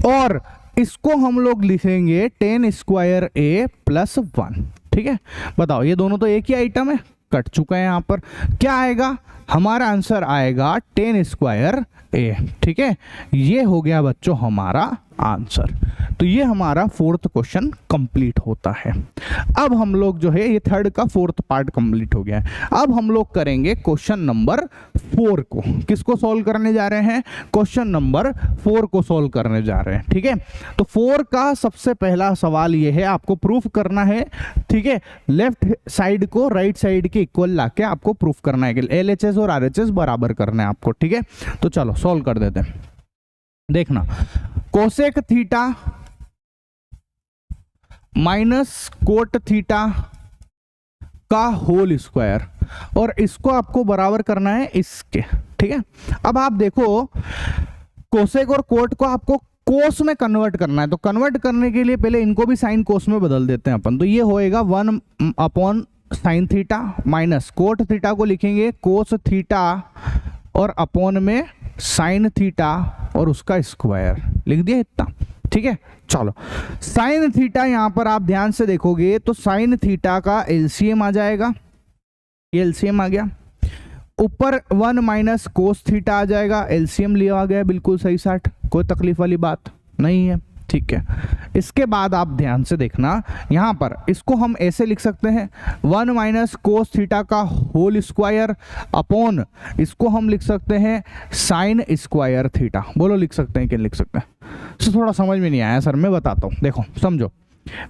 और इसको हम लोग लिखेंगे tan स्क्वायर a + 1। ठीक है, बताओ ये दोनों तो एक ही आइटम है, कट चुका है यहां पर, क्या आएगा हमारा आंसर आएगा tan स्क्वायर a। ठीक है, ये हो गया बच्चों हमारा आंसर। तो ये हमारा फोर्थ क्वेश्चन कंप्लीट होता है। अब हम लोग जो है ये थर्ड का फोर्थ पार्ट कंप्लीट हो गया है। अब हम लोग करेंगे क्वेश्चन नंबर 4 को, किसको सॉल्व करने जा रहे हैं, क्वेश्चन नंबर 4 को सॉल्व करने जा रहे हैं। ठीक है, तो 4 का सबसे पहला सवाल ये है, आपको प्रूफ करना है, ठीक है, लेफ्ट साइड को राइट साइड के इक्वल लाके आपको प्रूफ करना है कि LHS और RHS बराबर करना है आपको। ठीक है, तो चलो सॉल्व कर देते हैं। देखना, cosec theta minus cot theta का होल स्क्वायर, और इसको आपको बराबर करना है इसके। ठीक है, अब आप देखो कोसेक और कोट को आपको कोस में कन्वर्ट करना है, तो कन्वर्ट करने के लिए पहले इनको भी साइन कोस में बदल देते हैं अपन, तो ये होएगा 1 / sin theta minus cot theta को लिखेंगे कोस थीटा और अपॉन में साइन थीटा और उसका स्क्वायर लिख दिया इतना। ठीक है, चलो साइन थीटा यहां पर आप ध्यान से देखोगे तो साइन थीटा का एलसीएम आ जाएगा, ये एलसीएम आ गया, ऊपर 1 - कोस थीटा आ जाएगा, एलसीएम लिया आ गया, बिल्कुल सही साठ, कोई तकलीफ वाली बात नहीं है। ठीक है, इसके बाद आप ध्यान से देखना, यहां पर इसको हम ऐसे लिख सकते हैं 1 - कोस थीटा का होल स्क्वायर अपॉन, इसको हम लिख सकते हैं साइन स्क्वायर थीटा। बोलो लिख सकते हैं कि लिख सकते हैं, तो थोड़ा समझ में नहीं आया सर, मैं बताता हूं, देखो समझो,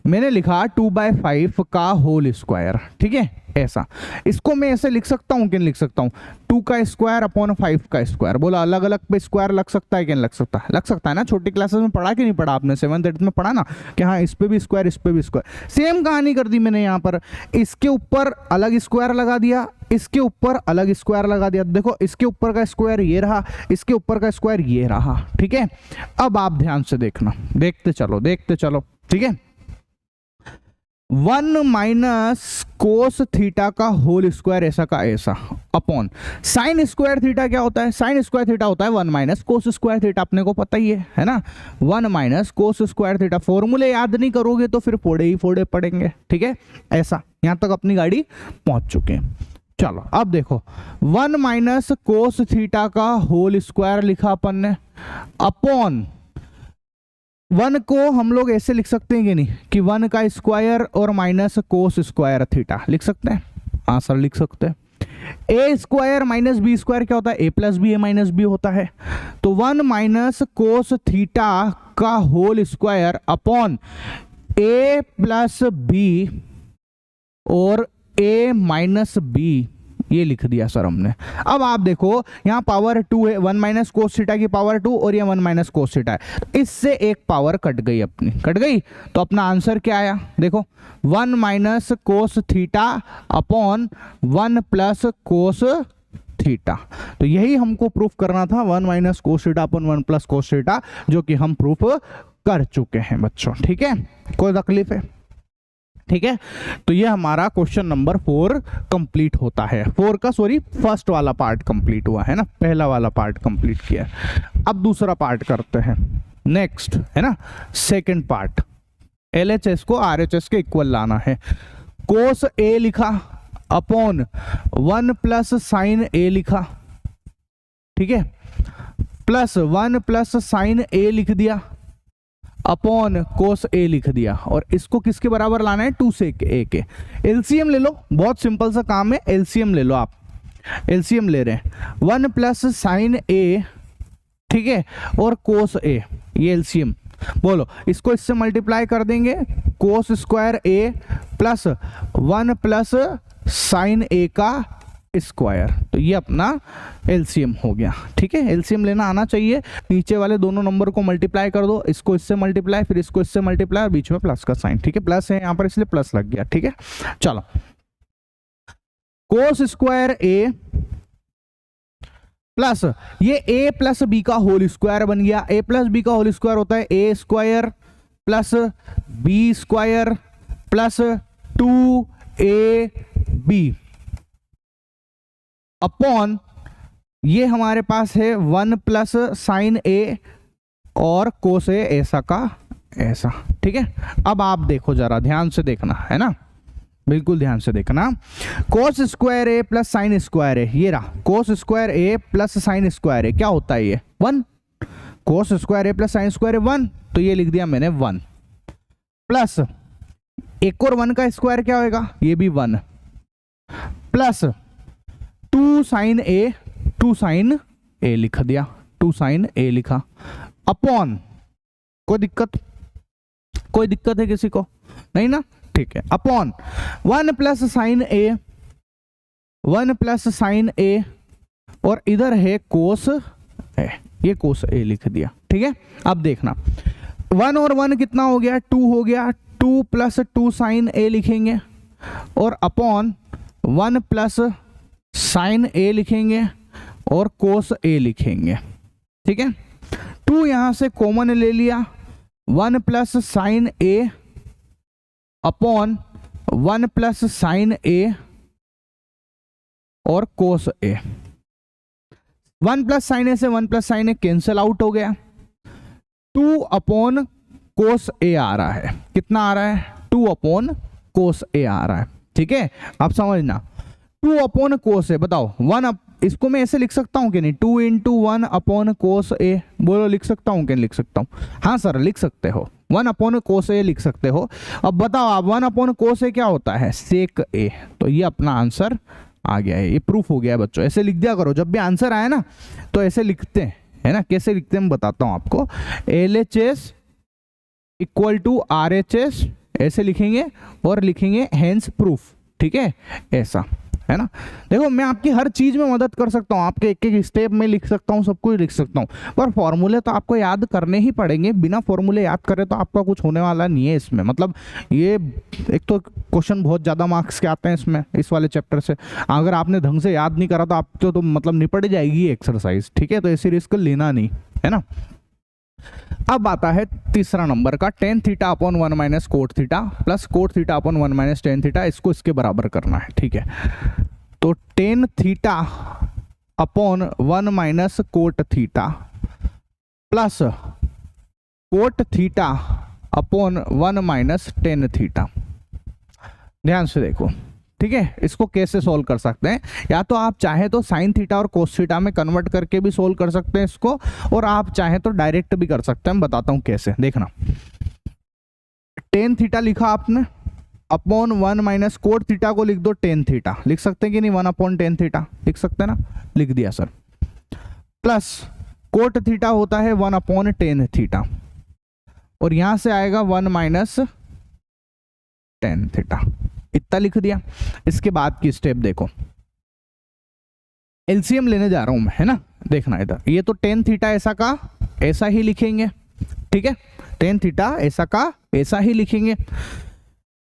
मैंने लिखा 2/5 का होल स्क्वायर। ठीक है, ऐसा, इसको मैं ऐसे लिख सकता हूं कि नहीं लिख सकता हूं, 2 का स्क्वायर अपॉन 5 का स्क्वायर। बोला अलग अलग पे स्क्वायर लग सकता है कि नहीं लग सकता है, लग सकता है ना, छोटी क्लासेस में पढ़ा कि नहीं पढ़ा आपने, 7th 8th में पढ़ा ना कि हाँ इस पे भी स्क्वायर इस पे भी स्क्वायर, सेम कहानी कर दी मैंने यहाँ पर, इसके ऊपर अलग स्क्वायर लगा दिया, इसके ऊपर अलग स्क्वायर लगा दिया, देखो इसके ऊपर का स्क्वायर ये रहा, इसके ऊपर का स्क्वायर ये रहा। ठीक है, अब आप ध्यान से देखना, देखते चलो। ठीक है, 1 - कोस थीटा का होल स्क्वायर ऐसा का ऐसा अपॉन साइन स्क्वायर थीटा, क्या होता है, साइन स्क्वायर थीटा होता है 1 - कोस स्क्वायर थीटा, अपने को पता ही है ना, 1 - कोस स्क्वायर थीटा। फॉर्मूले याद नहीं करोगे तो फिर फोड़े ही फोड़े पड़ेंगे। ठीक है, ऐसा, यहां तक अपनी गाड़ी पहुंच चुके हैं। चलो अब देखो 1 - कोस थीटा का होल स्क्वायर लिखा अपन ने अपॉन 1 को हम लोग ऐसे लिख सकते हैं कि नहीं कि 1 का स्क्वायर और माइनस कोस स्क्वायर थीटा लिख सकते हैं, हाँ सर लिख सकते हैं। A square minus B square क्या होता है, a + b a - b होता है, तो 1 - कोस थीटा का whole square upon a + b और a - b ये लिख दिया सर हमने। अब आप देखो यहाँ पावर 2 है, 1 माइनस कोस थीटा की पावर 2 और ये 1 माइनस कोस थीटा है, इससे एक पावर कट गई, अपनी कट गई। तो अपना आंसर क्या आया देखो, 1 minus cos theta upon 1 plus cos theta. तो यही हमको प्रूफ करना था, 1 minus cos theta upon 1 plus cos theta, जो कि हम प्रूफ कर चुके हैं बच्चों। ठीक है, कोई तकलीफ है? ठीक है, तो ये हमारा क्वेश्चन नंबर 4 कंप्लीट होता है। 4 का सॉरी फर्स्ट वाला पार्ट कंप्लीट हुआ है ना, पहला वाला पार्ट कंप्लीट किया। अब दूसरा पार्ट करते हैं, नेक्स्ट है ना, सेकंड पार्ट। LHS को RHS के इक्वल लाना है। कोस A लिखा अपॉन 1 प्लस साइन A लिखा, ठीक है, प्लस 1 प्लस साइन A लिख दिया अपॉन कोस A लिख दिया, और इसको किसके बराबर लाना है, 2 से A के। एलसीएम ले लो, बहुत सिंपल सा काम है, एलसीएम ले लो आप। एलसीएम ले रहे हैं 1 प्लस साइन A, ठीक है, और कोस A, ये एलसीएम बोलो, इसको इससे मल्टीप्लाई कर देंगे, cos square A plus 1 plus sign A का स्क्वायर। तो ये अपना एलसीएम हो गया। ठीक है, एलसीएम लेना आना चाहिए। नीचे वाले दोनों नंबर को मल्टीप्लाई कर दो, इसको इससे मल्टीप्लाई, फिर इसको इससे मल्टीप्लाई, और बीच में प्लस का साइन। ठीक है, प्लस है यहाँ पर इसलिए प्लस लग गया। ठीक है, चलो, कोस स्क्वायर A प्लस ये A प्लस B का होल स्क्वायर बन गया। A प्लस B का होल स्क्वायर होता है A square plus B square plus 2AB upon ये हमारे पास है 1 प्लस साइन A और कोस A, ऐसा का ऐसा। ठीक है, अब आप देखो, जरा ध्यान से देखना है ना, बिल्कुल ध्यान से देखना। Cos square A plus sine square A, ये रहा cos square A plus sine square A, क्या होता है ये 1। Cos square A plus sine square A 1, तो ये लिख दिया मैंने 1, प्लस एक और 1 का स्क्वायर क्या होगा, ये भी 1, plus 2 sine A, 2 sine A लिख दिया, 2 साइन A लिखा, अपॉन कोई दिक्कत है किसी को? नहीं ना, ठीक है, upon 1 plus sign A, 1 plus sign A, और इधर है कोस A, ये कोस A लिख दिया। ठीक है, अब देखना 1 और 1 कितना हो गया, 2 हो गया, 2 प्लस 2 साइन A लिखेंगे, और अपॉन 1 प्लस साइन A लिखेंगे और कोस A लिखेंगे। ठीक है, 2 यहां से कॉमन ले लिया, 1 plus sign A upon 1 plus sign A और कोस A। 1 प्लस साइन A से 1 plus sign A cancel out हो गया, 2 अपॉन कोस A आ रहा है। कितना आ रहा है, 2 अपॉन कोस A आ रहा है। ठीक है, आप समझना, 2 अपॉन कोस A, बताओ 1 इसको मैं ऐसे लिख सकता हूं कि नहीं, 2 इंटू 1 अपॉन कोस A, बोलो लिख सकता हूं कि नहीं लिख सकता हूं? हाँ सर, लिख सकते हो, 1 अपॉन कोस A लिख सकते हो। अब बताओ आप, 1 अपॉन कोस A क्या होता है, सेक A। तो ये अपना आंसर आ गया है, ये प्रूफ हो गया है बच्चों। ऐसे लिख दिया करो, जब भी आंसर आए ना तो ऐसे लिखते हैं, है ना। कैसे लिखते हैं मैं बताता हूं आपको, LHS इक्वल टू RHS ऐसे लिखेंगे, और लिखेंगे हेंस प्रूफ। ठीक है, ऐसा है ना। देखो, मैं आपकी हर चीज में मदद कर सकता हूँ, आपके एक एक स्टेप में लिख सकता हूँ, सब कुछ लिख सकता हूँ, पर फॉर्मूले तो आपको याद करने ही पड़ेंगे। बिना फॉर्मूले याद करे तो आपका कुछ होने वाला नहीं है इसमें। मतलब ये एक तो क्वेश्चन बहुत ज़्यादा मार्क्स के आते हैं इसमें, इस वाले चैप्टर से। अगर आपने ढंग से याद नहीं करा तो आपको तो मतलब निपट जाएगी एक्सरसाइज। ठीक है, तो ऐसी रिस्क लेना नहीं, है ना। अब आता है तीसरा नंबर का, ten theta upon 1 minus cot theta plus cot theta upon 1 minus tan theta, इसको इसके बराबर करना है। ठीक है, तो ten theta upon 1 minus cot theta plus cot theta upon 1 minus tan theta. ध्यान से देखो, ठीक है, इसको कैसे सोल्व कर सकते हैं। या तो आप चाहे तो साइन थीटा और कोस थीटा में कन्वर्ट करके भी सोल्व कर सकते हैं इसको, और आप चाहे तो डायरेक्ट भी कर सकते हैं। मैं बताता हूं कैसे, देखना। टेन थीटा लिखा आपने, अपॉन 1 माइनस कोट थीटा को लिख दो टेन थीटा, लिख सकते हैं कि नहीं, 1 अपॉन टेन थीटा लिख सकते हैं ना, लिख दिया सर। प्लस कोट थीटा होता है 1 अपॉन टेन थीटा, और यहां से आएगा 1 माइनस टेन थीटा, इतना लिख दिया। इसके बाद की स्टेप देखो, एलसीएम लेने जा रहा हूं मैं, है ना। देखना इधर, ये तो टेन थीटा ऐसा का ऐसा ही लिखेंगे, ठीक है, टेन थीटा ऐसा का ऐसा ही लिखेंगे।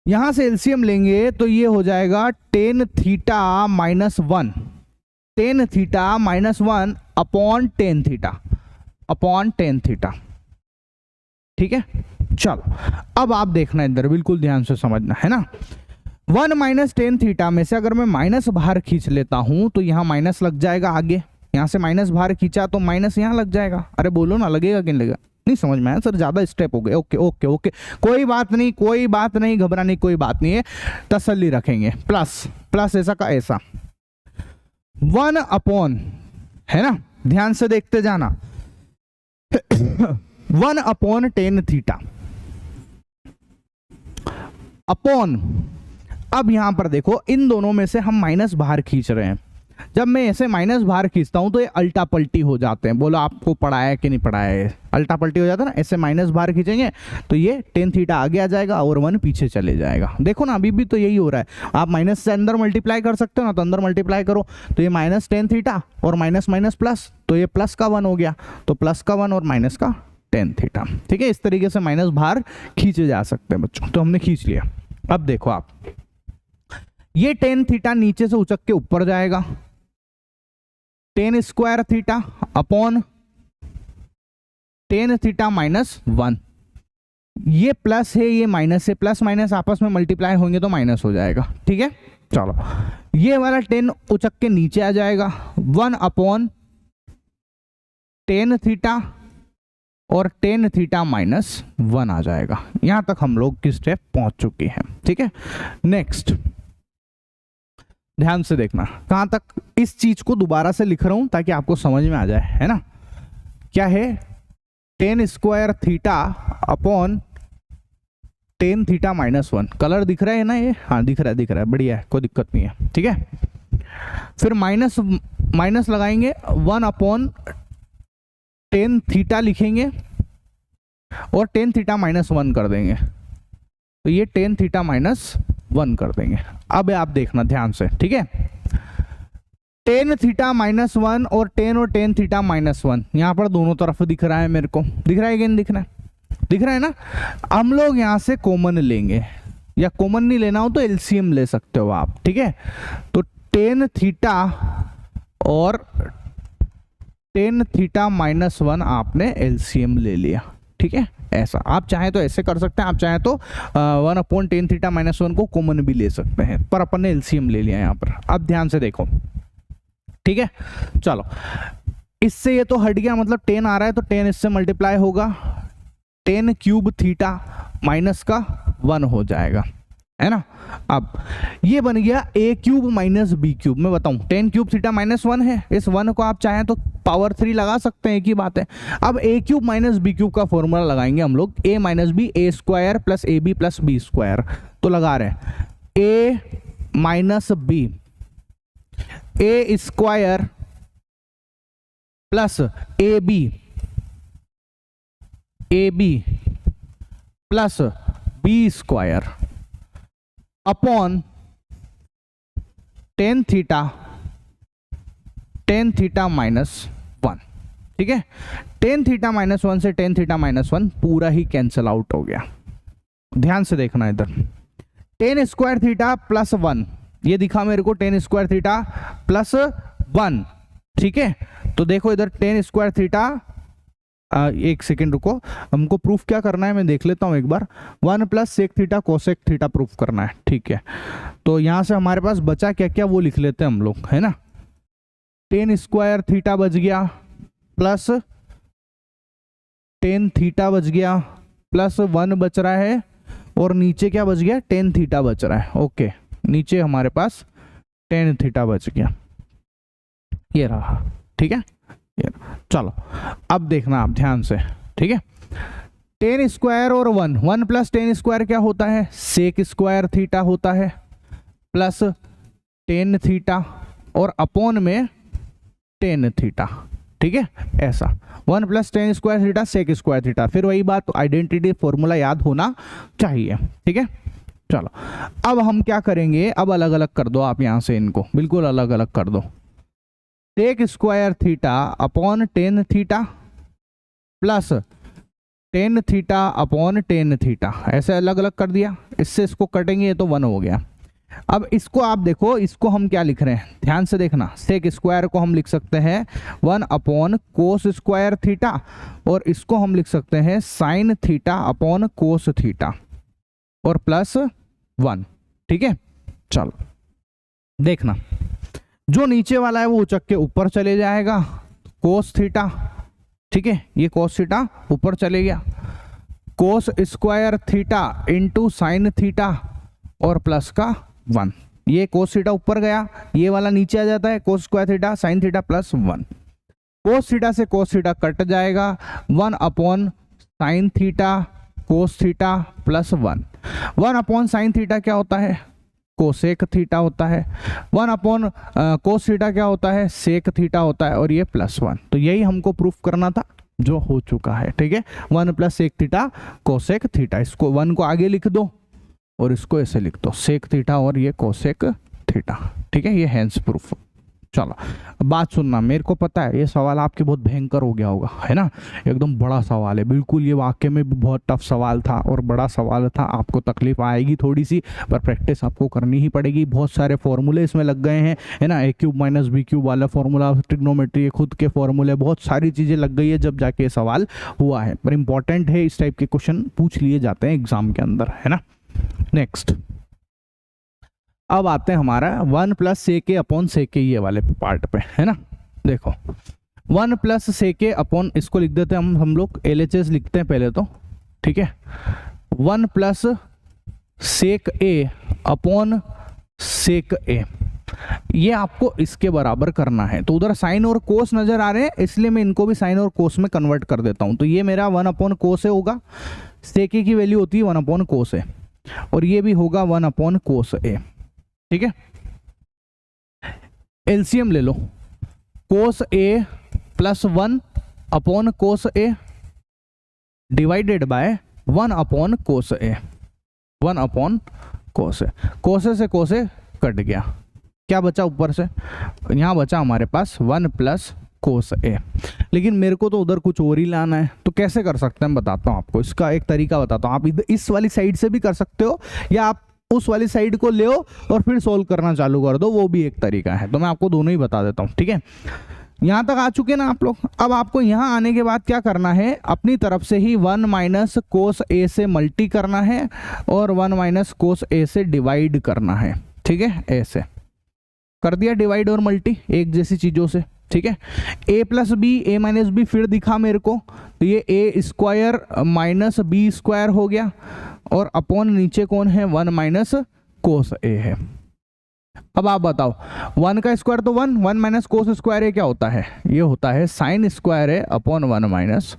यहां से एलसीएम लेंगे तो ये हो जाएगा ten theta minus one, ten theta minus one upon tan theta, upon tan theta, ठीक है। चलो अब आप देखना इधर, बिल्कुल ध्यान से समझना, है ना। वन माइनस टेन थीटा में से अगर मैं माइनस बाहर खींच लेता हूं तो यहां माइनस लग जाएगा आगे, यहां से माइनस बाहर खींचा तो माइनस यहां लग जाएगा। अरे बोलो ना, लगेगा कि नहीं लगेगा? नहीं समझ में आया सर, ज्यादा स्टेप हो गए। ओके ओके ओके, कोई बात नहीं, कोई बात नहीं, घबराने कोई बात नहीं है, तसल्ली रखेंगे। प्लस प्लस ऐसा का ऐसा, वन अपॉन, है ना, ध्यान से देखते जाना, one upon tan theta upon, अब यहां पर देखो इन दोनों में से हम माइनस बाहर खींच रहे हैं। जब मैं ऐसे माइनस बाहर खींचता हूं तो ये अल्टा पल्टी हो जाते हैं। बोलो आपको पढ़ाया है कि नहीं पढ़ाया है? अल्टा पल्टी हो जाता है ना, ऐसे माइनस बाहर खींचेंगे तो ये टेन थीटा आगे आ जाएगा और वन पीछे चले जाएगा। देखो ना, अभी भी तो यही हो रहा है। आप माइनस से अंदर मल्टीप्लाई कर सकते हो ना, तो अंदर मल्टीप्लाई करो तो ये माइनस टेन थीटा और माइनस माइनस प्लस, तो ये प्लस का वन हो गया, तो प्लस का वन और माइनस का टेन थीटा, ठीक है। इस तरीके से माइनस बाहर खींचे जा सकते हैं बच्चों, तो हमने खींच लिया। अब देखो आप, ये टेन थीटा नीचे से उचक के ऊपर जाएगा, ten square theta upon tan theta minus one, ये प्लस है ये माइनस है, प्लस माइनस आपस में मल्टीप्लाई होंगे तो माइनस हो जाएगा, ठीक है। चलो ये वाला टेन उचक के नीचे आ जाएगा, वन अपॉन टेन थीटा और टेन थीटा माइनस वन आ जाएगा। यहां तक हम लोग की स्टेप पहुंच चुके हैं, ठीक है। नेक्स्ट ध्यान से देखना, कहां तक इस चीज को दोबारा से लिख रहा हूं ताकि आपको समझ में आ जाए, है ना। क्या है, tan square theta upon tan theta minus one. Colour दिख रहा है ना ये? हाँ दिख रहा है, बढ़िया है, कोई दिक्कत नहीं है, ठीक है। फिर माइनस माइनस लगाएंगे, वन अपॉन टेन थीटा लिखेंगे और टेन थीटा माइनस वन कर देंगे, तो ये टेन थीटा माइनस वन कर देंगे। अब आप देखना ध्यान से, ठीक है। टेन थीटा माइनस वन और टेन थीटा माइनस वन यहां पर दोनों तरफ दिख रहा है मेरे को, दिख रहा है कि नहीं दिख रहा है? दिख रहा है ना। हम लोग यहां से कॉमन लेंगे, या कॉमन नहीं लेना हो तो एलसीएम ले सकते हो आप, ठीक है। तो टेन थीटा और टेन थीटा माइनस वन आपने एलसीएम ले लिया, ठीक है। ऐसा आप चाहे तो ऐसे कर सकते हैं, आप चाहे तो one upon tan theta minus one को कॉमन भी ले सकते हैं, पर अपन ने एलसीएम ले लिया यहाँ पर। अब ध्यान से देखो, ठीक है। चलो इससे ये तो हट गया, मतलब टेन आ रहा है तो टेन इससे मल्टीप्लाई होगा, टेन क्यूब थीटा माइनस का वन हो जाएगा, है ना। अब ये बन गया ए क्यूब माइनस बी क्यूब। मैं बताऊं, ten cube theta minus one है, इस वन को आप चाहें तो पावर 3 लगा सकते हैं, एक ही बात है। अब a cube minus b cube का फॉर्मूला लगाएंगे हम लोग, a minus b a square plus a b plus b square. तो लगा रहे हैं a minus b a square plus a b plus b square upon tan theta minus one, ठीक है। टेन थीटा माइनस वन से tan theta minus one पूरा ही cancel out हो गया। ध्यान से देखना इधर, ten square theta plus one, ये दिखा मेरे को ten square theta plus one, ठीक है। तो देखो इधर टेन स्क्वायर थीटा, एक सेकेंड रुको, हमको प्रूफ क्या करना है मैं देख लेता हूं एक बार। One plus sec theta cosec theta proof करना है, ठीक है। तो यहां से हमारे पास बचा क्या क्या वो लिख लेते हैं हम लोग, है ना। टेन स्क्वायर थीटा बच गया प्लस टेन थीटा बच गया प्लस वन बच रहा है, और नीचे क्या बच गया, टेन थीटा बच रहा है। ओके, नीचे हमारे पास टेन थीटा बच गया, ये रहा, ठीक है। चलो अब देखना आप ध्यान से, ठीक है। टेन स्क्वायर और one, one plus tan square क्या होता है, सेक स्क्वायर थीटा होता है, प्लस टेन थीटा और अपॉन में टेन थीटा, ठीक है। ऐसा one plus tan square theta sec square theta, फिर वही बात, आइडेंटिटी फॉर्मूला याद होना चाहिए, ठीक है। चलो अब हम क्या करेंगे, अब अलग अलग कर दो आप, यहां से इनको बिल्कुल अलग अलग कर दो। Sec square theta upon tan theta plus tan theta upon tan theta, ऐसे अलग अलग कर दिया, इससे इसको कटेंगे ये तो 1 हो गया। अब इसको आप देखो, इसको हम क्या लिख रहे हैं, ध्यान से देखना, सेक स्क्वायर को हम लिख सकते हैं 1 अपॉन कोस स्क्वायर थीटा, और इसको हम लिख सकते हैं साइन थीटा अपॉन कोस थीटा और प्लस 1। ठीक है, चलो देखना, जो नीचे वाला है वो उचक के ऊपर चले जाएगा, कोस थीटा, ठीक है, ये कोस थीटा ऊपर चले गया, cos square theta into sine theta और प्लस का 1, ये कोस थीटा ऊपर गया, ये वाला नीचे आ जाता है, cos square theta sine theta plus 1, cos theta से कोस थीटा कट जाएगा, 1 upon sign theta cos theta plus 1, 1 upon sine theta क्या होता है, कोसेक थीटा होता है, 1 अपॉन कोस थीटा क्या होता है, सेक थीटा होता है, और ये प्लस 1। तो यही हमको प्रूफ करना था, जो हो चुका है। ठीक है, 1 plus sec theta cosec theta, इसको 1 को आगे लिख दो और इसको ऐसे लिख दो, सेक थीटा और ये कोसेक थीटा। ठीक है, ये हैंस प्रूफ। चलो अब बात सुनना, मेरे को पता है ये सवाल आपके बहुत भयंकर हो गया होगा, है ना, एकदम बड़ा सवाल है, बिल्कुल ये वाकई में भी बहुत टफ सवाल था और बड़ा सवाल था, आपको तकलीफ आएगी थोड़ी सी, पर प्रैक्टिस आपको करनी ही पड़ेगी। बहुत सारे फॉर्मूले इसमें लग गए हैं, है ना, ए क्यूब माइनस बी क्यूब वाला फॉर्मूला, ट्रिग्नोमेट्री, खुद के फॉर्मूले, बहुत सारी चीज़ें लग गई है जब जाके ये सवाल हुआ है, पर इंपॉर्टेंट है, इस टाइप के क्वेश्चन पूछ लिए जाते हैं एग्जाम के अंदर, है ना। नेक्स्ट, अब आते हैं हमारा 1 प्लस सेके अपॉन सेके, ये वाले पार्ट पे, है ना। देखो 1 प्लस सेके अपॉन, इसको लिख देते हैं हम लोग LHS लिखते हैं पहले तो, ठीक है, 1 प्लस सेक ए अपॉन सेक ए, ये आपको इसके बराबर करना है। तो उधर साइन और कोस नजर आ रहे हैं, इसलिए मैं इनको भी साइन और कोस में कन्वर्ट कर देता हूं। तो ये मेरा 1 अपॉन कोस ए होगा, सेके की वैल्यू होती है 1 अपॉन कोस ए, और ये भी होगा 1 अपॉन कोस ए। ठीक है, एलसीएम ले लो, cos A plus 1 upon cos a divided by 1 upon cos a, 1 upon cos a, कोसे से कोसे कट गया, क्या बचा ऊपर से, यहां बचा हमारे पास 1 प्लस कोस ए। लेकिन मेरे को तो उधर कुछ और ही लाना है, तो कैसे कर सकते हैं बताता हूं आपको, इसका एक तरीका बताता हूं। आप इधर इस वाली साइड से भी कर सकते हो, या आप उस वाली साइड को ले और फिर सोल्व करना चालू कर दो, वो भी एक तरीका है। तो मैं आपको दोनों ही बता देता हूँ। ठीक है, यहाँ तक आ चुके ना आप लोग। अब आपको यहाँ आने के बाद क्या करना है, अपनी तरफ से ही 1 माइनस कोस ए से मल्टी करना है और 1 माइनस कोस ए से डिवाइड करना है। ठीक है, ऐसे कर दिया डिवाइड और मल्टी एक जैसी चीज़ों से। ठीक है, a plus B, A minus B फिर दिखा मेरे को, तो ये A square minus B square हो गया, और अपॉन नीचे कौन है, 1 माइनस कोस ए है। अब आप बताओ, 1 का स्क्वायर तो 1, 1 माइनस कोस स्क्वायर ए क्या होता है, ये होता है sine square A upon 1 minus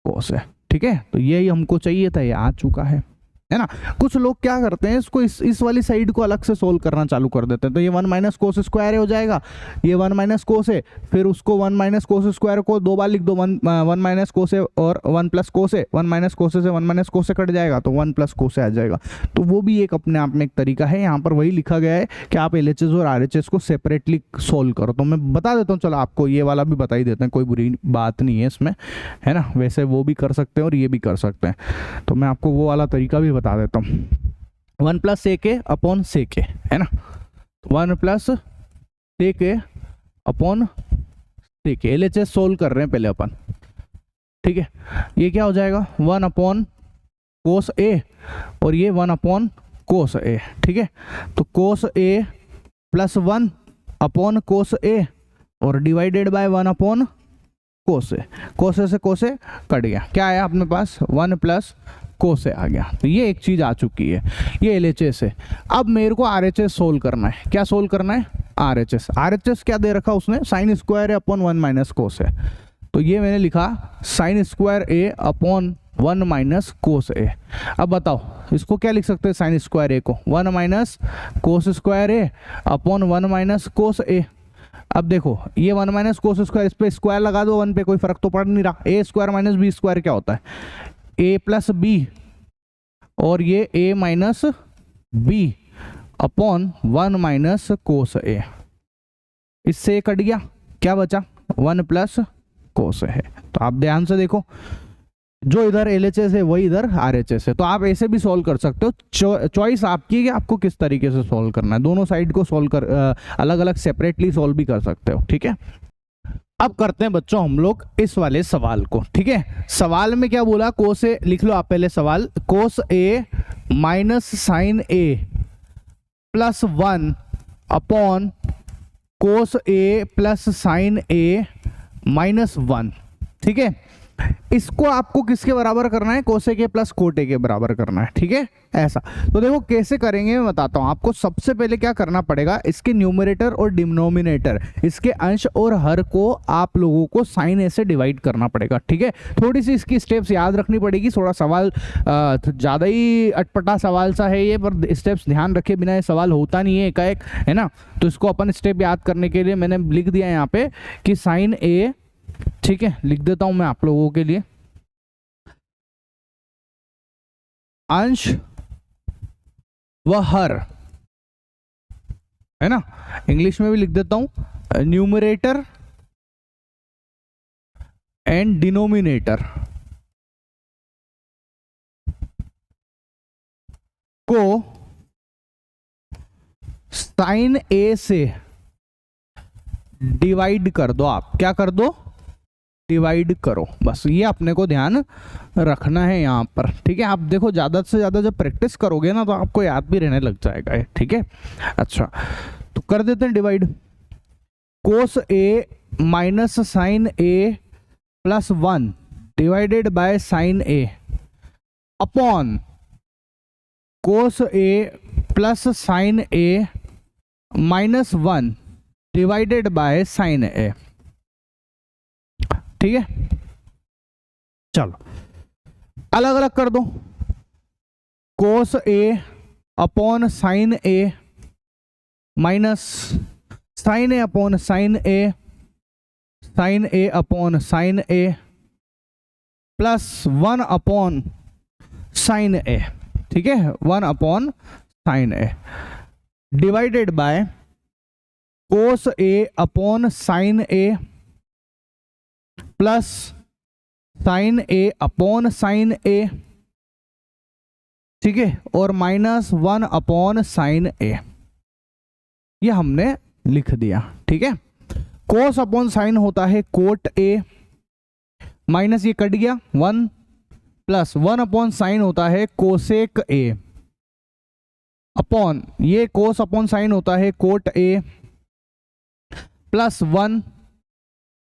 cos A. ठीक है, तो यही हमको चाहिए था, ये आ चुका है ना। कुछ लोग क्या करते हैं, इसको इस वाली साइड को अलग से सोल्व करना चालू कर देते हैं। तो ये 1 माइनस कोस स्क्वायर हो जाएगा, ये 1 माइनस कोस है, फिर उसको 1 माइनस कोस स्क्वायर को 2 बार लिख दो, 1 माइनस कोस है और 1 प्लस कोस है, 1 माइनस कोस से 1 माइनस कोस कट जाएगा, तो 1 प्लस कोस आ जाएगा। तो वो भी एक अपने आप में एक तरीका है। यहाँ पर वही लिखा गया है कि आप LHS और RHS को सेपरेटली सोल्व करो। तो मैं बता देता हूँ, चलो आपको ये वाला भी बता ही देते हैं, कोई बुरी बात नहीं है इसमें, है ना। वैसे वो भी कर सकते हैं और ये भी कर सकते हैं, तो मैं आपको वो वाला तरीका भी बता देता हूँ। 1 प्लस सेक ए अपॉन सेक ए, है ना, 1 प्लस सेक ए अपॉन सेक ए, LHS सोल्व कर रहे हैं पहले अपन। ठीक है, ये क्या हो जाएगा, 1 अपॉन कोस ए और ये 1 अपॉन कोस ए। ठीक है, तो कोस ए प्लस 1 अपॉन कोस ए और डिवाइडेड बाय 1 अपॉन कोसे, कोसे से कोसे कट गया, क्या आया अपने पास, 1 प्लस कोसे आ गया। तो ये एक चीज आ चुकी है, ये LHS है। अब मेरे को RHS सोल्व करना है। क्या सोल्व करना है, RHS क्या दे रखा उसने, साइन स्क्वायर ए अपॉन 1 माइनस कोस है। तो ये मैंने लिखा साइन स्क्वायर ए अपॉन 1 माइनस कोस ए। अब बताओ इसको क्या लिख सकते हैं, साइन स्क्वायर ए को 1 माइनस कोस स्क्वायर ए अपॉन 1 माइनस कोस ए। अब देखो ये 1 माइनस कोस स्क्वायर, इस पे स्क्वायर लगा दो 1 पे, कोई फर्क तो पड़ नहीं रहा। A square minus B square क्या होता है, ए प्लस बी और ये a minus b upon 1 minus cos a, इससे कट गया। क्या बचा, 1 प्लस कोस है। तो आप ध्यान से देखो, जो इधर LHS है वही इधर RHS है। तो आप ऐसे भी सॉल्व कर सकते हो, चॉइस आपकी है कि आपको किस तरीके से सॉल्व करना है। दोनों साइड को सॉल्व कर अलग अलग सेपरेटली सॉल्व भी कर सकते हो, ठीक है। अब करते हैं बच्चों हम लोग इस वाले सवाल को, ठीक है। सवाल में क्या बोला, कोस ए, लिख लो आप पहले सवाल, कोस a minus sine A plus 1 upon cos A plus sine a minus 1, ठीक है। इसको आपको किसके बराबर करना है, कोसे के प्लस कोटे के बराबर करना है, ठीक है। ऐसा तो देखो कैसे करेंगे मैं बताता हूं आपको। सबसे पहले क्या करना पड़ेगा, इसके न्यूमरेटर और डिनोमिनेटर, इसके अंश और हर को आप लोगों को साइन ए से डिवाइड करना पड़ेगा, ठीक है। थोड़ी सी इसकी स्टेप्स याद रखनी पड़ेगी, थोड़ा सवाल ज़्यादा ही अटपटा सवाल सा है ये, पर स्टेप्स ध्यान रखे बिना ये सवाल होता नहीं है एकाएक, है ना। तो इसको अपन स्टेप याद करने के लिए मैंने लिख दिया यहाँ पे कि साइन ए, ठीक है, लिख देता हूं मैं आप लोगों के लिए, अंश व हर, है ना। इंग्लिश में भी लिख देता हूं, न्यूमरेटर एंड डिनोमिनेटर को साइन ए से डिवाइड कर दो। आप क्या कर दो, डिवाइड करो, बस ये अपने को ध्यान रखना है यहाँ पर, ठीक है। आप देखो ज़्यादा से ज़्यादा जब प्रैक्टिस करोगे ना तो आपको याद भी रहने लग जाएगा ये, ठीक है। अच्छा तो कर देते हैं divide, cos a minus sine A plus 1 divided by sine A upon cos A plus sine a minus 1 divided by sine a, ठीक है। चलो अलग अलग कर दो, cos a upon sine a minus sine A upon sine a, sine A upon sine A plus 1 upon sine a, ठीक है, 1 upon sine a divided by cos a upon sine A plus sine A upon sine a, ठीक है, और minus 1 upon sine ए, ये हमने लिख दिया, ठीक है। कोस अपॉन साइन होता है कोट ए, माइनस ये कट गया 1, प्लस 1 अपॉन साइन होता है कोसेक ए, अपॉन ये कोस अपॉन साइन होता है कोट ए प्लस 1,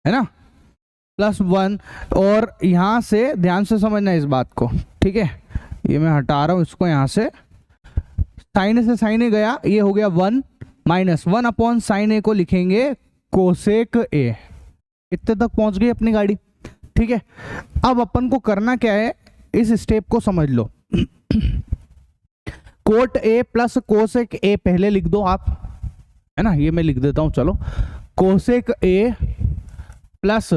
है ना, प्लस 1। और यहां से ध्यान से समझना इस बात को, ठीक है। ये मैं हटा रहा हूं इसको यहाँ से, साइन से साइन ए गया, ये हो गया 1 माइनस 1 अपॉन साइन ए को लिखेंगे कोसेक ए। इतने तक पहुंच गई अपनी गाड़ी, ठीक है। अब अपन को करना क्या है, इस स्टेप को समझ लो। Cot a plus cosec a पहले लिख दो आप, है ना, ये मैं लिख देता हूं, चलो। कोसेक ए प्लस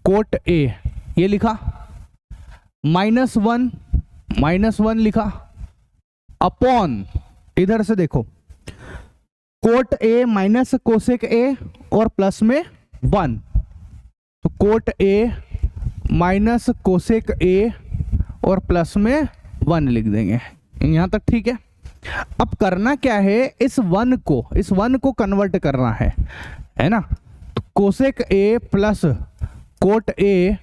कोट ए, ये लिखा, माइनस 1 लिखा, अपॉन इधर से देखो कोट ए माइनस कोसेक ए और प्लस में 1, तो कोट ए माइनस कोसेक ए और प्लस में 1 लिख देंगे, यहां तक ठीक है। अब करना क्या है, इस 1 को कन्वर्ट करना है ना। तो cosec a plus cot a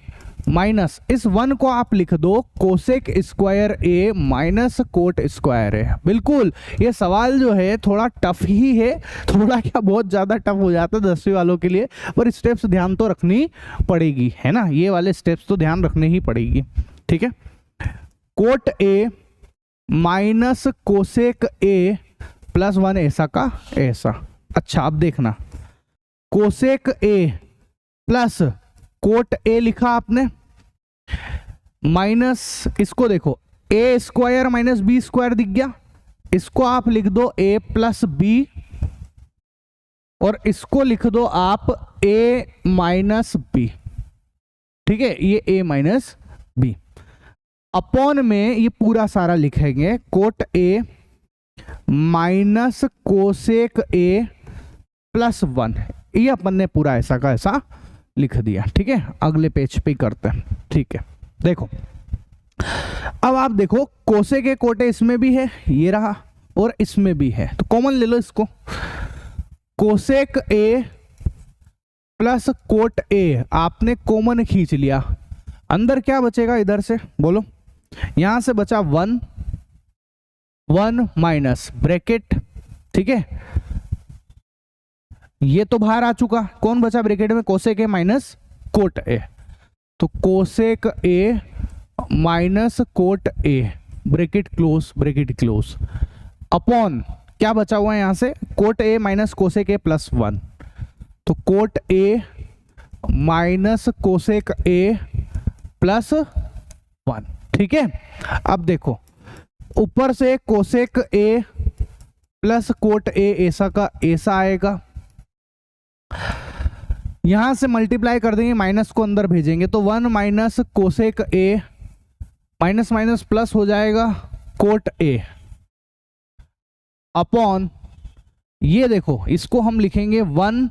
minus इस 1 को आप लिख दो कोसेक स्क्वायर ए माइनस कोट स्क्वायर ए। बिल्कुल ये सवाल जो है थोड़ा टफ ही है, थोड़ा क्या बहुत ज़्यादा टफ हो जाता है 10वीं वालों के लिए, पर स्टेप्स ध्यान तो रखनी पड़ेगी, है ना, ये वाले स्टेप्स तो ध्यान रखने ही पड़ेगी, ठीक है। Coat a minus cosec a plus 1 ऐसा का ऐसा। अच्छा अब देखना, कोसेक ए प्लस कोट ए लिखा आपने, माइनस इसको देखो ए स्क्वायर माइनस बी स्क्वायर दिख गया, इसको आप लिख दो ए प्लस बी और इसको लिख दो आप ए माइनस बी, ठीक है, ये ए माइनस बी। अपॉन में ये पूरा सारा लिखेंगे coat a minus cosec a plus 1, ये अपन ने पूरा ऐसा का ऐसा लिख दिया। ठीक है, अगले पेज पे करते हैं। ठीक है, देखो अब आप देखो कोसे के कोटे इसमें भी है, ये रहा, और इसमें भी है, तो कॉमन ले लो इसको। कोसेक ए प्लस कोट ए आपने कॉमन खींच लिया, अंदर क्या बचेगा इधर से बोलो, यहां से बचा 1 1 माइनस ब्रैकेट। ठीक है, ये तो बाहर आ चुका, कौन बचा ब्रैकेट में, cosec A minus cot a, तो cosec A minus cot a bracket close upon क्या बचा हुआ है यहां से, cot a minus cosec a plus 1, तो cot a minus cosec a plus 1। ठीक है, अब देखो ऊपर से cosec a plus cot a ऐसा का ऐसा आएगा, यहां से मल्टीप्लाई कर देंगे, माइनस को अंदर भेजेंगे, तो 1 माइनस कोसेक ए माइनस माइनस प्लस हो जाएगा कोट ए अपॉन, ये देखो इसको हम लिखेंगे 1,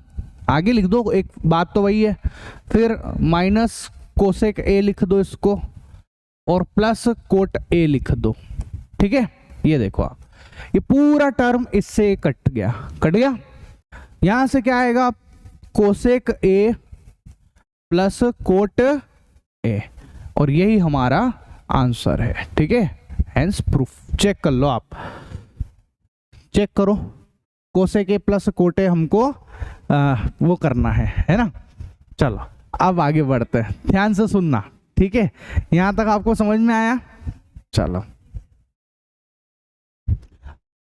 आगे लिख दो, एक बात तो वही है, फिर माइनस कोसेक ए लिख दो इसको, और प्लस कोट ए लिख दो। ठीक है, ये देखो आप, ये पूरा टर्म इससे कट गया, यहां से क्या आएगा, कोसेक ए प्लस कोट ए, और यही हमारा आंसर है। ठीक है, हेंस प्रूफ चेक कर लो, आप चेक करो, कोसेक ए प्लस कोट ए हमको वो करना है ना। चलो अब आगे बढ़ते हैं, ध्यान से सुनना। ठीक है, यहां तक आपको समझ में आया, चलो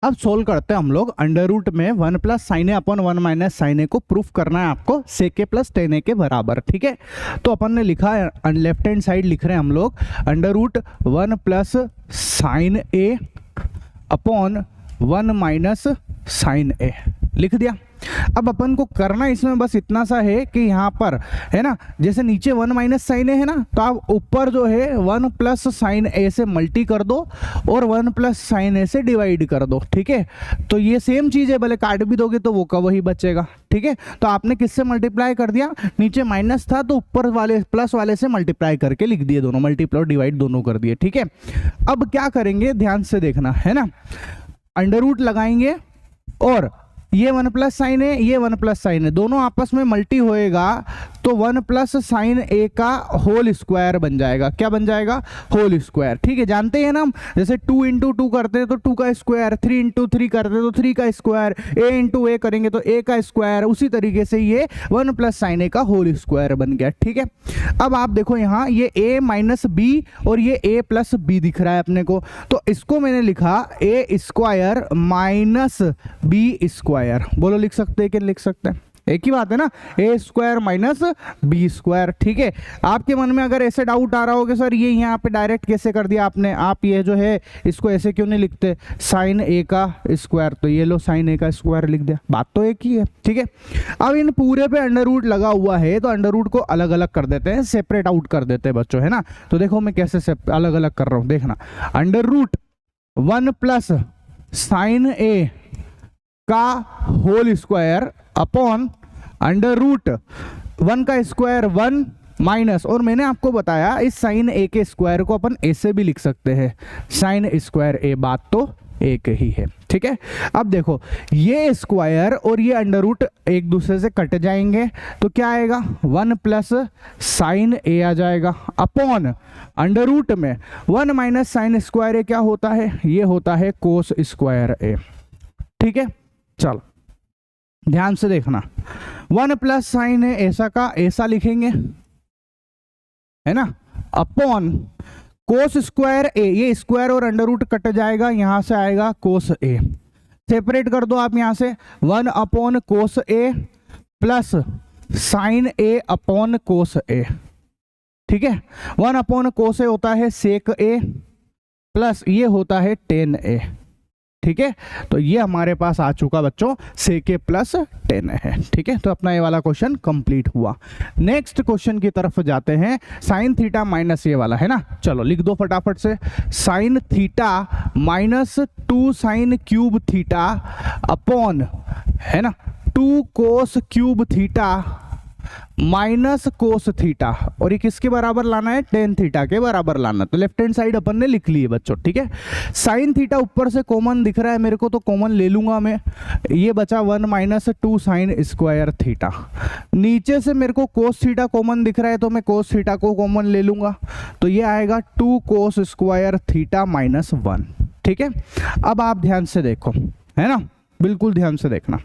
अब सोल्व करते हैं हम लोग। अंडर रूट में 1 प्लस साइन ए अपॉन 1 माइनस साइन ए को प्रूफ करना है आपको सेक ए प्लस टेन ए के बराबर। ठीक है, तो अपन ने लिखा है लेफ्ट हैंड साइड लिख रहे हैं हम लोग, अंडर रूट 1 प्लस साइन ए अपॉन 1 माइनस साइन ए लिख दिया। अब अपन को करना इसमें बस इतना सा है कि यहाँ पर है ना, जैसे नीचे 1 माइनस साइन ए है ना, तो आप ऊपर जो है 1 प्लस साइन ए से मल्टी कर दो और 1 प्लस साइन ए से डिवाइड कर दो। ठीक है, तो ये सेम चीज है, भले काट भी दोगे तो वो का वही बचेगा। ठीक है, तो आपने किससे मल्टीप्लाई कर दिया, नीचे माइनस था तो ऊपर वाले प्लस वाले से मल्टीप्लाई करके लिख दिए, दोनों मल्टीप्लाई और डिवाइड दोनों कर दिए। ठीक है, अब क्या करेंगे ध्यान से देखना है ना, अंडर रूट लगाएंगे और ये 1 प्लस साइन है, ये 1 प्लस साइन है, दोनों आपस में मल्टी होएगा तो 1 प्लस साइन ए का होल स्क्वायर बन जाएगा। क्या बन जाएगा, होल स्क्वायर। ठीक है, जानते हैं ना हम, जैसे 2 इंटू 2 करते हैं तो 2 का स्क्वायर, 3 इंटू 3 करते हैं तो 3 का स्क्वायर, ए इंटू ए करेंगे तो ए का स्क्वायर, उसी तरीके से ये 1 प्लस साइन ए का होल स्क्वायर बन गया। ठीक है, अब आप देखो यहाँ ये ए माइनस बी और ये ए प्लस बी दिख रहा है अपने को, तो इसको मैंने लिखा a square minus B square. बोलो लिख सकते हैं कि लिख सकते हैं, एक ही बात है ना, ए स्क्वायर माइनस बी स्क्वायर। ठीक है, आपके मन में अगर ऐसे डाउट आ रहा हो कि सर ये यहाँ पे डायरेक्ट कैसे कर दिया आपने, आप ये जो है इसको ऐसे क्यों नहीं लिखते, साइन ए का स्क्वायर, तो ये लो साइन ए का स्क्वायर लिख दिया, बात तो एक ही है। ठीक है, अब इन पूरे पे अंडर रूट लगा हुआ है तो अंडर रूट को अलग अलग कर देते हैं, सेपरेट आउट कर देते हैं बच्चों, है ना। तो देखो मैं कैसे अलग अलग कर रहा हूँ, देखना, under root 1 plus sine A का whole square upon under root 1 का स्क्वायर 1 माइनस, और मैंने आपको बताया इस साइन ए के स्क्वायर को अपन ऐसे भी लिख सकते हैं, साइन स्क्वायर ए, बात तो एक ही है। ठीक है, अब देखो ये स्क्वायर और ये अंडर रूट एक दूसरे से कट जाएंगे तो क्या आएगा, 1 प्लस साइन ए आ जाएगा अपॉन अंडर रूट में 1 माइनस साइन स्क्वायर ए क्या होता है, ये होता है कोस स्क्वायर ए। ठीक है, चलो ध्यान से देखना, 1 प्लस साइन है ऐसा का ऐसा लिखेंगे, है ना, अपॉन कोस स्क्वायर ए, ये स्क्वायर और अंडर रूट कट जाएगा, यहां से आएगा कोस ए, सेपरेट कर दो आप यहां से, 1 upon cos A plus sine A upon cos A. ठीक है, 1 अपॉन कोस ए होता है सेक ए प्लस ये होता है टेन ए। ठीक है, तो ये हमारे पास आ चुका बच्चों सेक ए प्लस 10 है। ठीक है, तो अपना ये वाला क्वेश्चन कंप्लीट हुआ। नेक्स्ट क्वेश्चन की तरफ जाते हैं, साइन थीटा माइनस ये वाला है ना, चलो लिख दो फटाफट से, sine theta minus 2 sine cube theta upon, है ना, 2 cos cube theta minus cos theta, और ये किसके बराबर लाना है, टेन थीटा के बराबर लाना। तो लेफ्ट हैंड साइड अपन ने लिख ली है बच्चों, ठीक है। साइन थीटा ऊपर से कॉमन दिख रहा है मेरे को, तो कॉमन ले लूंगा मैं, ये बचा 1 माइनस 2 साइन स्क्वायर थीटा। नीचे से मेरे को कोस थीटा कॉमन दिख रहा है, तो मैं कोस थीटा को कॉमन ले लूंगा, तो ये आएगा 2 कोस स्क्वायर थीटा माइनस 1, ठीक है। अब आप ध्यान से देखो, है ना, बिल्कुल ध्यान से देखना,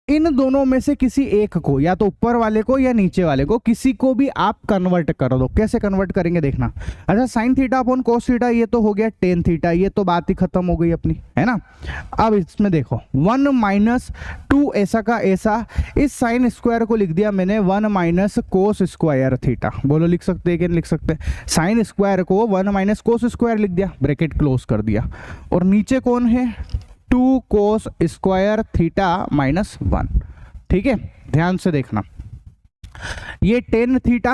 इन दोनों में से किसी एक को, या तो ऊपर वाले को या नीचे वाले को, किसी को भी आप कन्वर्ट कर दो। कैसे कन्वर्ट करेंगे देखना। अच्छा, sine theta upon cos theta, ये तो हो गया टेन थीटा, ये तो बात ही खत्म हो गई अपनी, है ना। अब इसमें देखो 1 माइनस 2 ऐसा का ऐसा, इस साइन स्क्वायर को लिख दिया मैंने 1 माइनस कोस स्क्वायर थीटा। बोलो लिख सकते हैं कि नहीं लिख सकते। साइन स्क्वायर को 1 माइनस कोस स्क्वायर लिख दिया, ब्रैकेट क्लोज कर दिया, और नीचे कौन है, 2 कोस स्क्वायर थीटा माइनस 1, ठीक है। ध्यान से देखना, ये टेन थीटा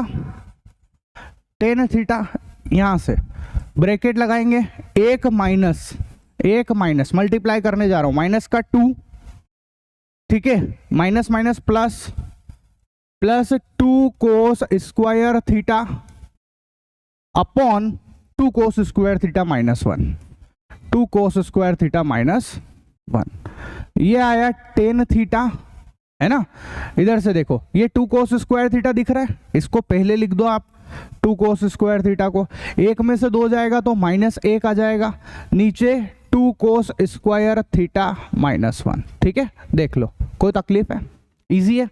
यहां से ब्रैकेट लगाएंगे, एक माइनस मल्टीप्लाई करने जा रहा हूं, माइनस का 2, ठीक है, minus minus plus 2 cos square theta upon 2 cos square theta minus 1, 2 cos square theta minus 1, ये आया टेन थीटा, है ना। इधर से देखो, ये 2 कोस स्क्वायर थीटा दिख रहा है, इसको पहले लिख दो आप, 2 कोस स्क्वायर थीटा को, एक में से 2 जाएगा तो -1 आ जाएगा, नीचे 2 कोस स्क्वायर थीटा माइनस 1, ठीक है। देख लो, कोई तकलीफ है, इजी है।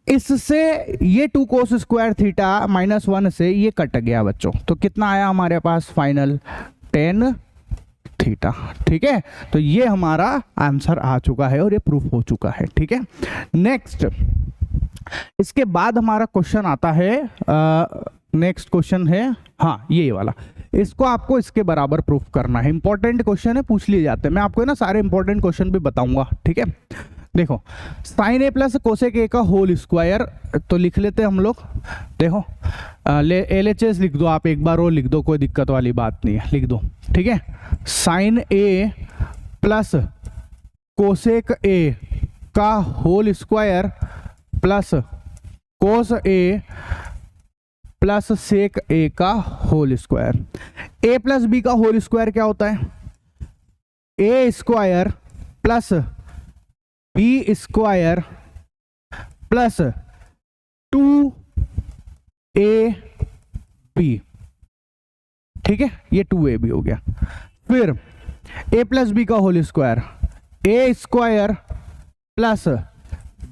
इससे ये 2 कोस स्क्वायर थीटा माइनस 1 से ये कट गया बच्चों, तो कितना आया हमारे पास फाइनल, टेन थीटा, ठीक है। तो ये हमारा आंसर आ चुका है और ये प्रूफ हो चुका है, ठीक है। नेक्स्ट, इसके बाद हमारा क्वेश्चन आता है, नेक्स्ट क्वेश्चन है, हाँ ये वाला, इसको आपको इसके बराबर प्रूफ करना है। इंपॉर्टेंट क्वेश्चन है, पूछ लिए जाते हैं, मैं आपको ना सारे इंपॉर्टेंट क्वेश्चन भी बताऊंगा, ठीक है। देखो, साइन ए प्लस कोसेक ए का होल स्क्वायर, तो लिख लेते हैं हम लोग। देखो, LHS लिख दो आप, एक बार और लिख दो, कोई दिक्कत वाली बात नहीं है, लिख दो, ठीक है। साइन ए प्लस कोसेक ए का whole square plus cos A plus sec a का whole square. A plus b का होल स्क्वायर क्या होता है, ए square plus b square plus 2ab, ठीक है, ये 2ab हो गया। फिर a प्लस बी का whole square, a square plus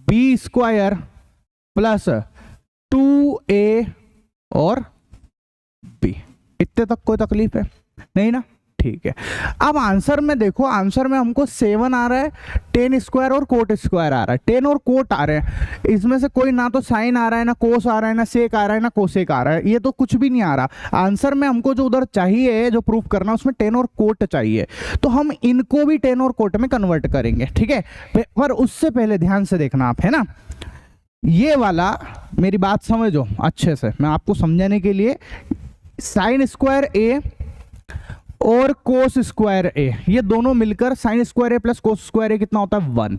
b square plus 2a और b, इतने तक कोई तकलीफ है नहीं ना, ठीक है। अब आंसर में देखो, आंसर में हमको 7 आ रहा है, 10 स्क्वायर और कोट स्क्वायर आ रहा है, 10 और कोट आ रहे हैं, इसमें से कोई ना तो साइन आ रहा है, ना कोस आ रहा है, ना सेक आ रहा है, ना कोसेक आ रहा है, ये तो कुछ भी नहीं आ रहा। आंसर में हमको जो उधर चाहिए, जो प्रूफ करना, उसमें 10 और कोट चाहिए, तो हम इनको भी 10 और कोट में कन्वर्ट करेंगे, ठीक है। पर उससे पहले ध्यान से देखना आप, है ना, ये वाला मेरी बात समझो अच्छे से, मैं आपको समझाने के लिए, साइन स्क्वायर ए और कोस स्क्वायर ए, ये दोनों मिलकर sine square a plus cos square ए कितना होता है, 1,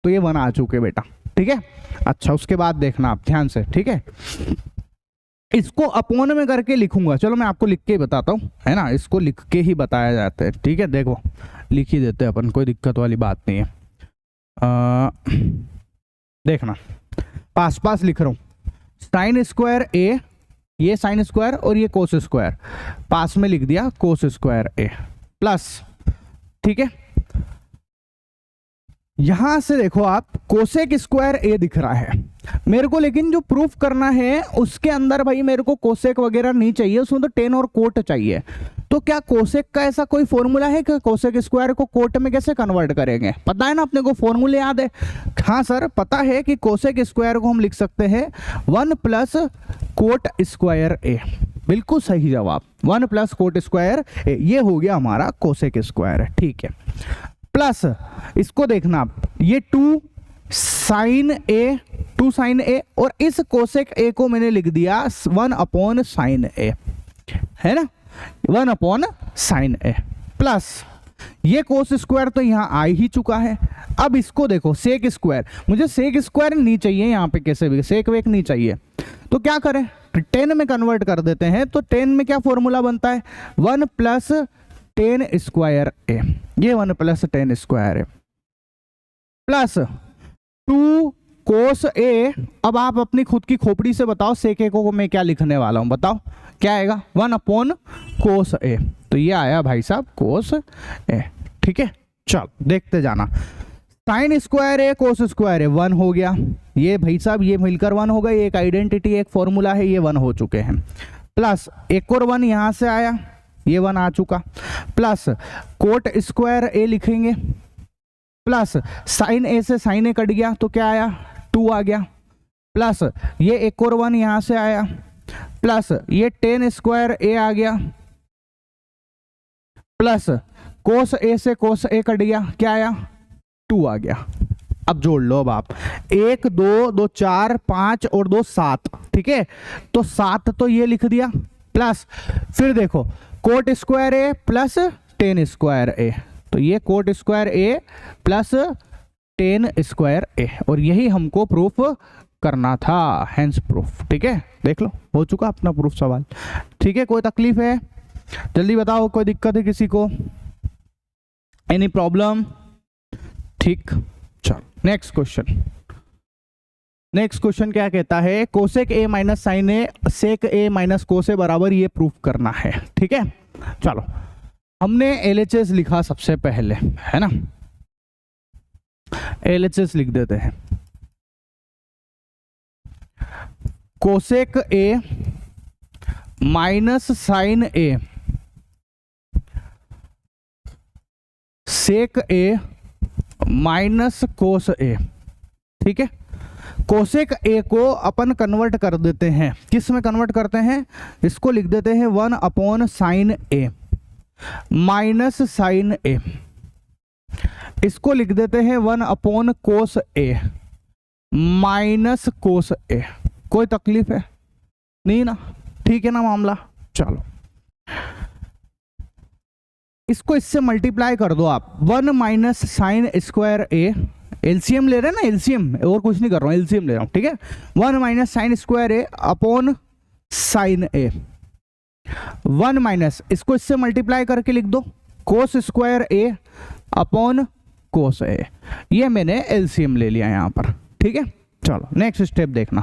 तो ये 1 आ चुके बेटा, ठीक है। अच्छा, उसके बाद देखना आप ध्यान से, ठीक है। इसको अपॉन में करके लिखूंगा, चलो मैं आपको लिख के ही बताता हूं, है ना, इसको लिख के ही बताया जाता है, ठीक है। देखो, लिख ही देते हैं अपन, कोई दिक्कत वाली बात नहीं है। देखना, पास पास लिख रहा हूं, साइन स्क्वायर ए, ये साइन स्क्वायर और ये कोस स्क्वायर, पास में लिख दिया कोस स्क्वायर ए प्लस, ठीक है। यहां से देखो आप, कोसेक स्क्वायर ए दिख रहा है मेरे को, लेकिन जो प्रूफ करना है उसके अंदर भाई मेरे को कोसेक वगैरह नहीं चाहिए, उसमें तो 10 और कोट चाहिए। तो क्या कोसेक का ऐसा कोई फॉर्मूला है कि कोसेक स्क्वायर को कोट में कैसे कन्वर्ट करेंगे, पता है ना अपने को, फॉर्मूले याद है। हाँ सर, पता है कि कोसेक स्क्वायर को हम लिख सकते हैं 1 प्लस कोट स्क्वायर ए, बिल्कुल सही जवाब, 1 प्लस कोट स्क्वायर ए, ये हो गया हमारा कोसेक स्क्वायर, ठीक है। प्लस इसको देखना आप, ये 2 साइन ए और इस कोसेक ए को मैंने लिख दिया 1 अपॉन साइन ए, है ना, 1 अपॉन साइन ए, प्लस ये कोस स्क्वायर तो यहाँ आ ही चुका है। अब इसको देखो सेक स्क्वायर, मुझे सेक स्क्वायर नहीं चाहिए यहाँ पे, कैसे भी सेक वेक नहीं चाहिए, तो क्या करें 10 में कन्वर्ट कर देते हैं। तो 10 में क्या फॉर्मूला बनता है 1 प्लस 10 स्क्वायर ए, ये 1 प्लस 10 स्क्वायर है प्लस 2 कोस ए। अब आप अपनी खुद की खोपड़ी से बताओ सेक ए को मैं क्या लिखने वाला हूं, बताओ क्या आएगा 1 अपॉन कोस ए, तो ये आया भाई साहब कोस ए। ठीक है, चल देखते जाना। साइन स्क्वायर ए कोस स्क्वायर ए 1 हो गया, ये भाई साहब ये मिलकर 1 हो गई, एक आइडेंटिटी एक फॉर्मूला है, ये 1 हो चुके हैं। प्लस एक और 1 यहां से आया, ये 1 आ चुका, प्लस कोट स्क्वायर ए लिखेंगे, प्लस साइन ए से साइन ए कट गया तो क्या आया 2 आ गया, प्लस ये एक और 1 यहां से आया, प्लस ये 10 स्क्वायर ए आ गया, प्लस कोस ए से कोस ए कट गया, क्या आया 2 आ गया। अब जोड़ लो, अब आप 1 2 2 4 5 और 2 7, ठीक है, तो 7 तो ये लिख दिया, प्लस फिर देखो coat square a plus 10 square ए, तो ये coat square a plus 10 square ए, और यही हमको प्रूफ करना था, हेंस प्रूफ। ठीक है, देख लो हो चुका अपना प्रूफ सवाल। ठीक है, कोई तकलीफ है जल्दी बताओ, कोई दिक्कत है किसी को, एनी प्रॉब्लम? ठीक, चलो नेक्स्ट क्वेश्चन। नेक्स्ट क्वेश्चन क्या कहता है, cosec A minus sine A sec A minus cos A बराबर, ये प्रूफ करना है। ठीक है, चलो हमने एलएचएस लिखा सबसे पहले, है ना, एलएचएस लिख देते हैं। Cosec A minus sine A sec A minus cos A. ठीक है, कोसेक ए को अपन कन्वर्ट कर देते हैं, किस में कन्वर्ट करते हैं, इसको लिख देते हैं 1 upon sine a minus sine ए, इसको लिख देते हैं 1 upon cos a minus cos ए। कोई तकलीफ है नहीं ना? ठीक है ना मामला, चलो इसको इससे मल्टीप्लाई कर दो आप, 1 माइनस साइन स्क्वायर ए, एलसीएम ले रहे हैं ना, एलसीएम और कुछ नहीं कर रहा हूं, एलसीएम ले रहा हूं। ठीक है, 1 माइनस साइन स्क्वायर ए अपॉन साइन ए, 1 माइनस इसको इससे मल्टीप्लाई करके लिख दो कोस स्क्वायर ए अपॉन कोस ए, ये मैंने एलसीएम ले लिया यहां पर। ठीक है, चलो नेक्स्ट स्टेप देखना।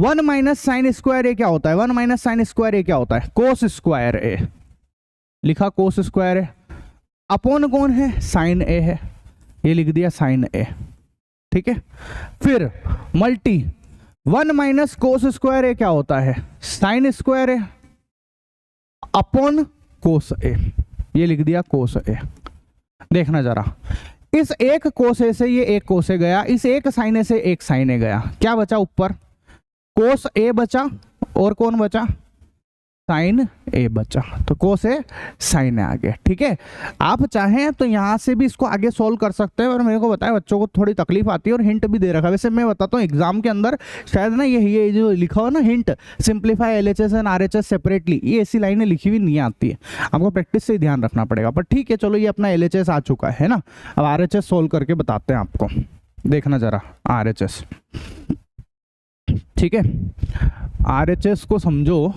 1 माइनस साइन स्क्वायर ए क्या होता है, 1 माइनस साइन स्क्वायर ए क्या होता है, कोस स्क्वायर ए, लिखा कोस स्क्वायर ए, अपॉन कौन है, साइन ए है, ये लिख दिया साइन ए। ठीक है, फिर मल्टी 1 माइनस कोस स्क्वायर ए क्या होता है, साइन स्क्वायर ए अपॉन कोस ए, ये लिख दिया कोस ए। देखना जरा, इस एक कोस ए से ये एक कोस ए गया, इस एक साइन ए से एक साइन ए गया, क्या बचा ऊपर, कोस ए बचा, और कौन बचा, साइन ए बचा, तो कोस ए साइन ए आ गया। ठीक है, आप चाहें तो यहां से भी इसको आगे सोल्व कर सकते हैं, और मेरे को बताया बच्चों को थोड़ी तकलीफ आती है और हिंट भी दे रखा है। वैसे मैं बताता हूँ एग्जाम के अंदर शायद ना ये जो लिखा हो ना hint, simplify LHS and RHS separately, ये ऐसी लाइनें लिखी हुई नहीं आती है, आपको प्रैक्टिस से ही ध्यान रखना पड़ेगा। पर ठीक है, चलो ये अपना एलएचएस आ चुका है ना, अब आरएचएस सोल्व करके बताते हैं आपको, देखना जरा आरएचएस। ठीक है, आरएचएस को समझो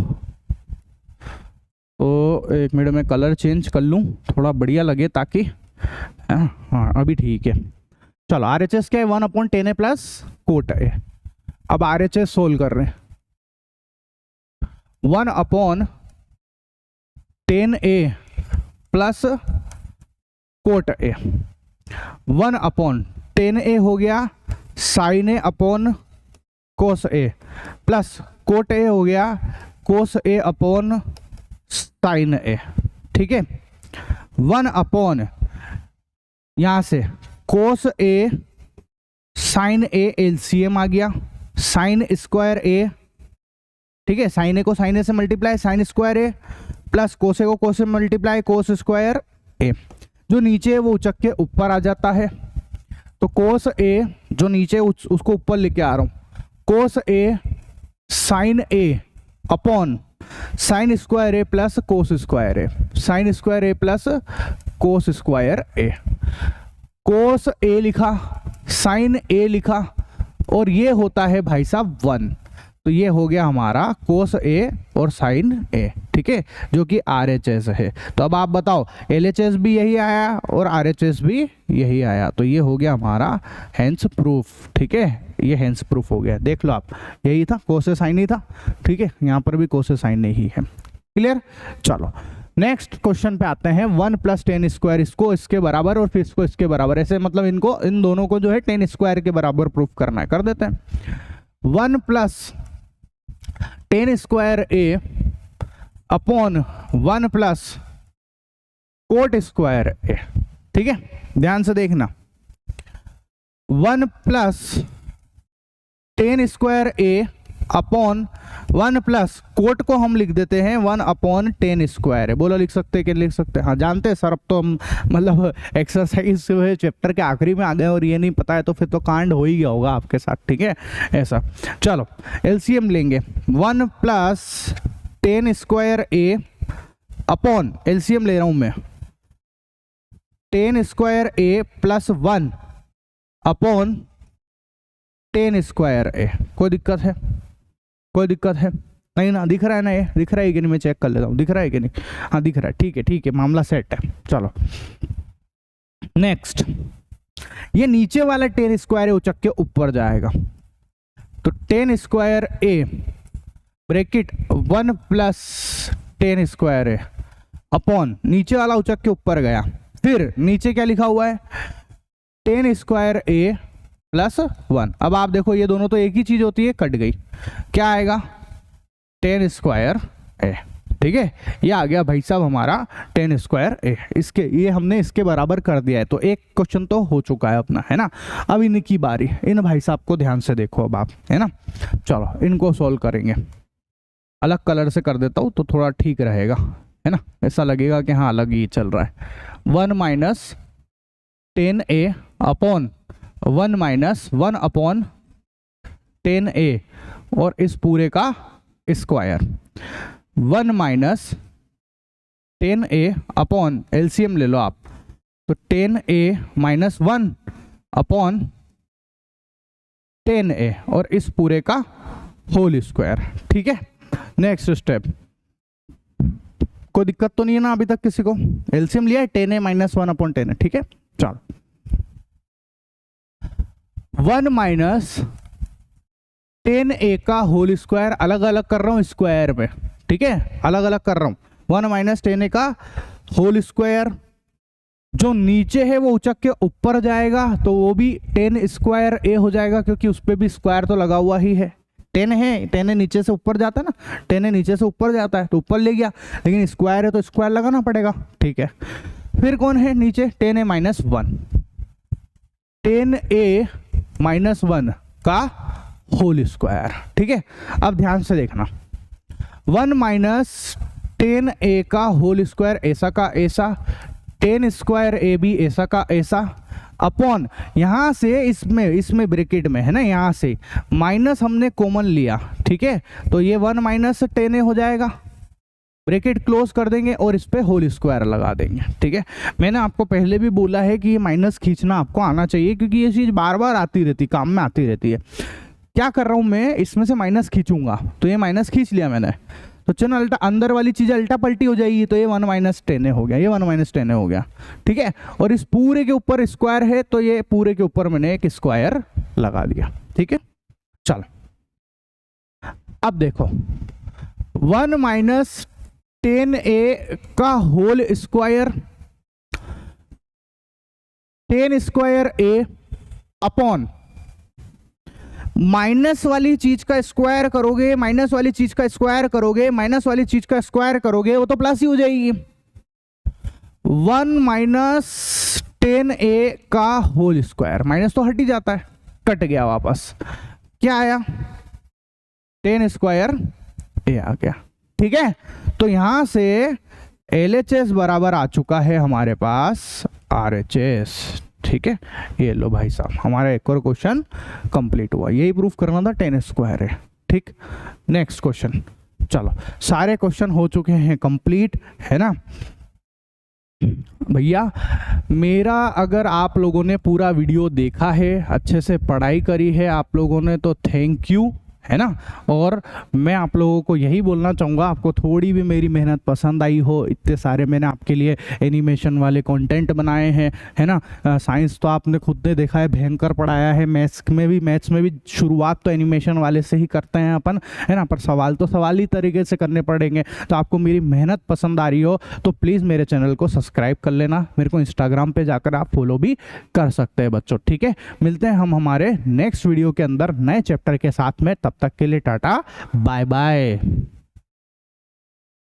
तो एक मिनट में कलर चेंज कर लूँ, थोड़ा बढ़िया लगे ताकि, हाँ अभी ठीक है। चलो आरएचएस क्या है, 1 upon 10 A plus cot A. अब आरएचएस सोल्व कर रहे हैं, 1 upon 10 A plus cot A, 1 upon 10 A हो गया sine A upon cos A, plus cot A हो गया कोस ए अपॉन साइन ए। ठीक है, 1 अपॉन यहां से कोस ए साइन ए, एलसीएम आ गया, साइन स्क्वायर ए। ठीक है, साइन ए को साइन ए से multiply sine square a, plus cos ए को कोस से मल्टीप्लाई कोस स्क्वायर ए, जो नीचे है वो उचक के ऊपर आ जाता है, तो कोस ए जो नीचे उसको ऊपर लेके आ रहा हूं, कोस ए sine A upon sine square a plus cos square A, sine square a plus cos square ए, कोस ए लिखा, साइन ए लिखा, और ये होता है भाई साहब 1, तो ये हो गया हमारा कोस ए और साइन ए, ठीक है, जो कि RHS है। तो अब आप बताओ LHS भी यही आया और RHS भी यही आया, तो ये हो गया हमारा हेंस प्रूफ, ठीक है, ये हेंस प्रूफ हो गया। देख लो आप, यही था, कोस साइन ही था, ठीक है, यहाँ पर भी कोस साइन ही है। क्लियर? चलो नेक्स्ट क्वेश्चन पे आते हैं। 1 + tan स्क्वायर, इसको इसके बराबर और फिर इसको इसके बराबर, ऐसे मतलब इनको, इन दोनों को जो है tan स्क्वायर के बराबर प्रूफ करना है, कर देते हैं। 1 + tan स्क्वायर ए अपॉन 1 + कोट स्क्वायर ए, ठीक है, ध्यान से देखना। 1 + tan स्क्वायर ए अपॉन 1 + कोट को हम लिख देते हैं 1/tan स्क्वायर है। बोलो लिख सकते हैं कि लिख सकते हैं? हाँ जानते हैं सर, अब तो हम मतलब एक्सरसाइज जो है चैप्टर के आखिरी में आ गए और ये नहीं पता है तो फिर तो कांड हो ही गया होगा आपके साथ, ठीक है, ऐसा। चलो एलसीएम लेंगे, 1 + tan स्क्वायर ए अपॉन, एलसीएम ले रहा हूं मैं, tan square a plus 1/tan square ए। कोई दिक्कत है? कोई दिक्कत है? नहीं ना? दिख रहा है ना? ये दिख रहा है कि नहीं? मैं चेक कर लेता हूँ, दिख रहा है कि नहीं? हाँ दिख रहा है, ठीक है ठीक है, मामला सेट है। चलो नेक्स्ट, ये नीचे वाला tan स्क्वायर है उचक के ऊपर जाएगा, तो tan square A bracket 1 + tan square A upon, नीचे वाला उचक के ऊपर गया, फिर नीचे क्या लिखा हुआ है? tan square a plus 1। अब आप देखो ये दोनों तो एक ही चीज होती है, कट गई, क्या आएगा? tan स्क्वायर ए, ठीक है, ये आ गया भाई साहब हमारा tan स्क्वायर ए। इसके ये हमने इसके बराबर कर दिया है, तो एक क्वेश्चन तो हो चुका है अपना, है ना। अब इनकी बारी, इन भाई साहब को ध्यान से देखो अब आप, है ना। चलो इनको सॉल्व करेंगे, अलग कलर से कर देता हूँ तो थोड़ा ठीक रहेगा, है ना, ऐसा लगेगा कि हाँ अलग ही चल रहा है। 1 - tan ए अपॉन 1 - 1/tan ए और इस पूरे का स्क्वायर, 1 - tan ए अपॉन, एलसीएम ले लो आप, तो tan ए - 1/tan ए और इस पूरे का होल स्क्वायर, ठीक है। नेक्स्ट स्टेप, कोई दिक्कत तो नहीं है ना अभी तक किसी को? एलसीएम लिया है, tan ए - 1/tan ए, ठीक है। चलो 1 - tan ए का होल स्क्वायर, अलग अलग कर रहा हूं स्क्वायर पे, ठीक है, अलग अलग कर रहा हूं। 1 - tan ए का होल स्क्वायर, जो नीचे है वो उचक के ऊपर जाएगा तो वो भी tan स्क्वायर ए हो जाएगा, क्योंकि उस पर भी स्क्वायर तो लगा हुआ ही है। tan है, tan ए नीचे से ऊपर जाता है ना, tan ए नीचे से ऊपर जाता है तो ऊपर ले गया, लेकिन स्क्वायर है तो स्क्वायर लगाना पड़ेगा, ठीक है। फिर कौन है नीचे? tan ए - 1, tan ए - 1 का होल स्क्वायर, ठीक है। अब ध्यान से देखना, 1 - tan ए का होल स्क्वायर, ऐसा का ऐसा, tan स्क्वायर ए भी ऐसा का ऐसा, अपॉन यहां से इसमें ब्रैकेट में है ना, यहां से माइनस हमने कॉमन लिया, ठीक है, तो ये 1 - tan ए हो जाएगा, ब्रैकेट क्लोज कर देंगे और इस पे होल स्क्वायर लगा देंगे, ठीक है। मैंने आपको पहले भी बोला है कि ये माइनस खींचना आपको आना चाहिए, क्योंकि ये चीज़ बार बार आती रहती, काम में आती रहती है। क्या कर रहा हूँ मैं, इसमें से माइनस खींचूंगा, तो ये माइनस खींच लिया मैंने, तो चलो अल्टा, अंदर वाली चीज़ अल्टा पलटी हो जाएगी, तो ये 1 - tan ए हो गया, ये 1 - tan ए हो गया, ठीक है। और इस पूरे के ऊपर स्क्वायर है, तो ये पूरे के ऊपर मैंने एक स्क्वायर लगा दिया, ठीक है। चलो अब देखो, 1 - tan ए का होल स्क्वायर, tan स्क्वायर ए अपॉन माइनस वाली चीज का स्क्वायर करोगे, माइनस वाली चीज का स्क्वायर करोगे, माइनस वाली चीज का स्क्वायर करोगे, वो तो प्लस ही हो जाएगी। 1 - tan ए का होल स्क्वायर, माइनस तो हट ही जाता है, कट गया वापस, क्या आया? tan स्क्वायर ए आ गया, ठीक है। तो यहां से LHS बराबर आ चुका है हमारे पास RHS, ठीक है। ये लो भाई साहब, हमारा एक और क्वेश्चन कंप्लीट हुआ, यही प्रूफ करना था, tan स्क्वायर है, ठीक। नेक्स्ट क्वेश्चन, चलो सारे क्वेश्चन हो चुके हैं कंप्लीट, है ना भैया। मेरा अगर आप लोगों ने पूरा वीडियो देखा है, अच्छे से पढ़ाई करी है आप लोगों ने, तो थैंक यू, है ना। और मैं आप लोगों को यही बोलना चाहूँगा, आपको थोड़ी भी मेरी मेहनत पसंद आई हो, इतने सारे मैंने आपके लिए एनिमेशन वाले कंटेंट बनाए हैं, है ना। साइंस तो आपने खुद ने देखा है भयंकर पढ़ाया है, मैथ्स में भी शुरुआत तो एनिमेशन वाले से ही करते हैं अपन, है ना। पर सवाल तो सवाल ही तरीके से करने पड़ेंगे। तो आपको मेरी मेहनत पसंद आ रही हो तो प्लीज़ मेरे चैनल को सब्सक्राइब कर लेना, मेरे को इंस्टाग्राम पर जाकर आप फॉलो भी कर सकते हैं बच्चों, ठीक है। मिलते हैं हम हमारे नेक्स्ट वीडियो के अंदर नए चैप्टर के साथ में, तब तक के लिए टाटा बाय बाय।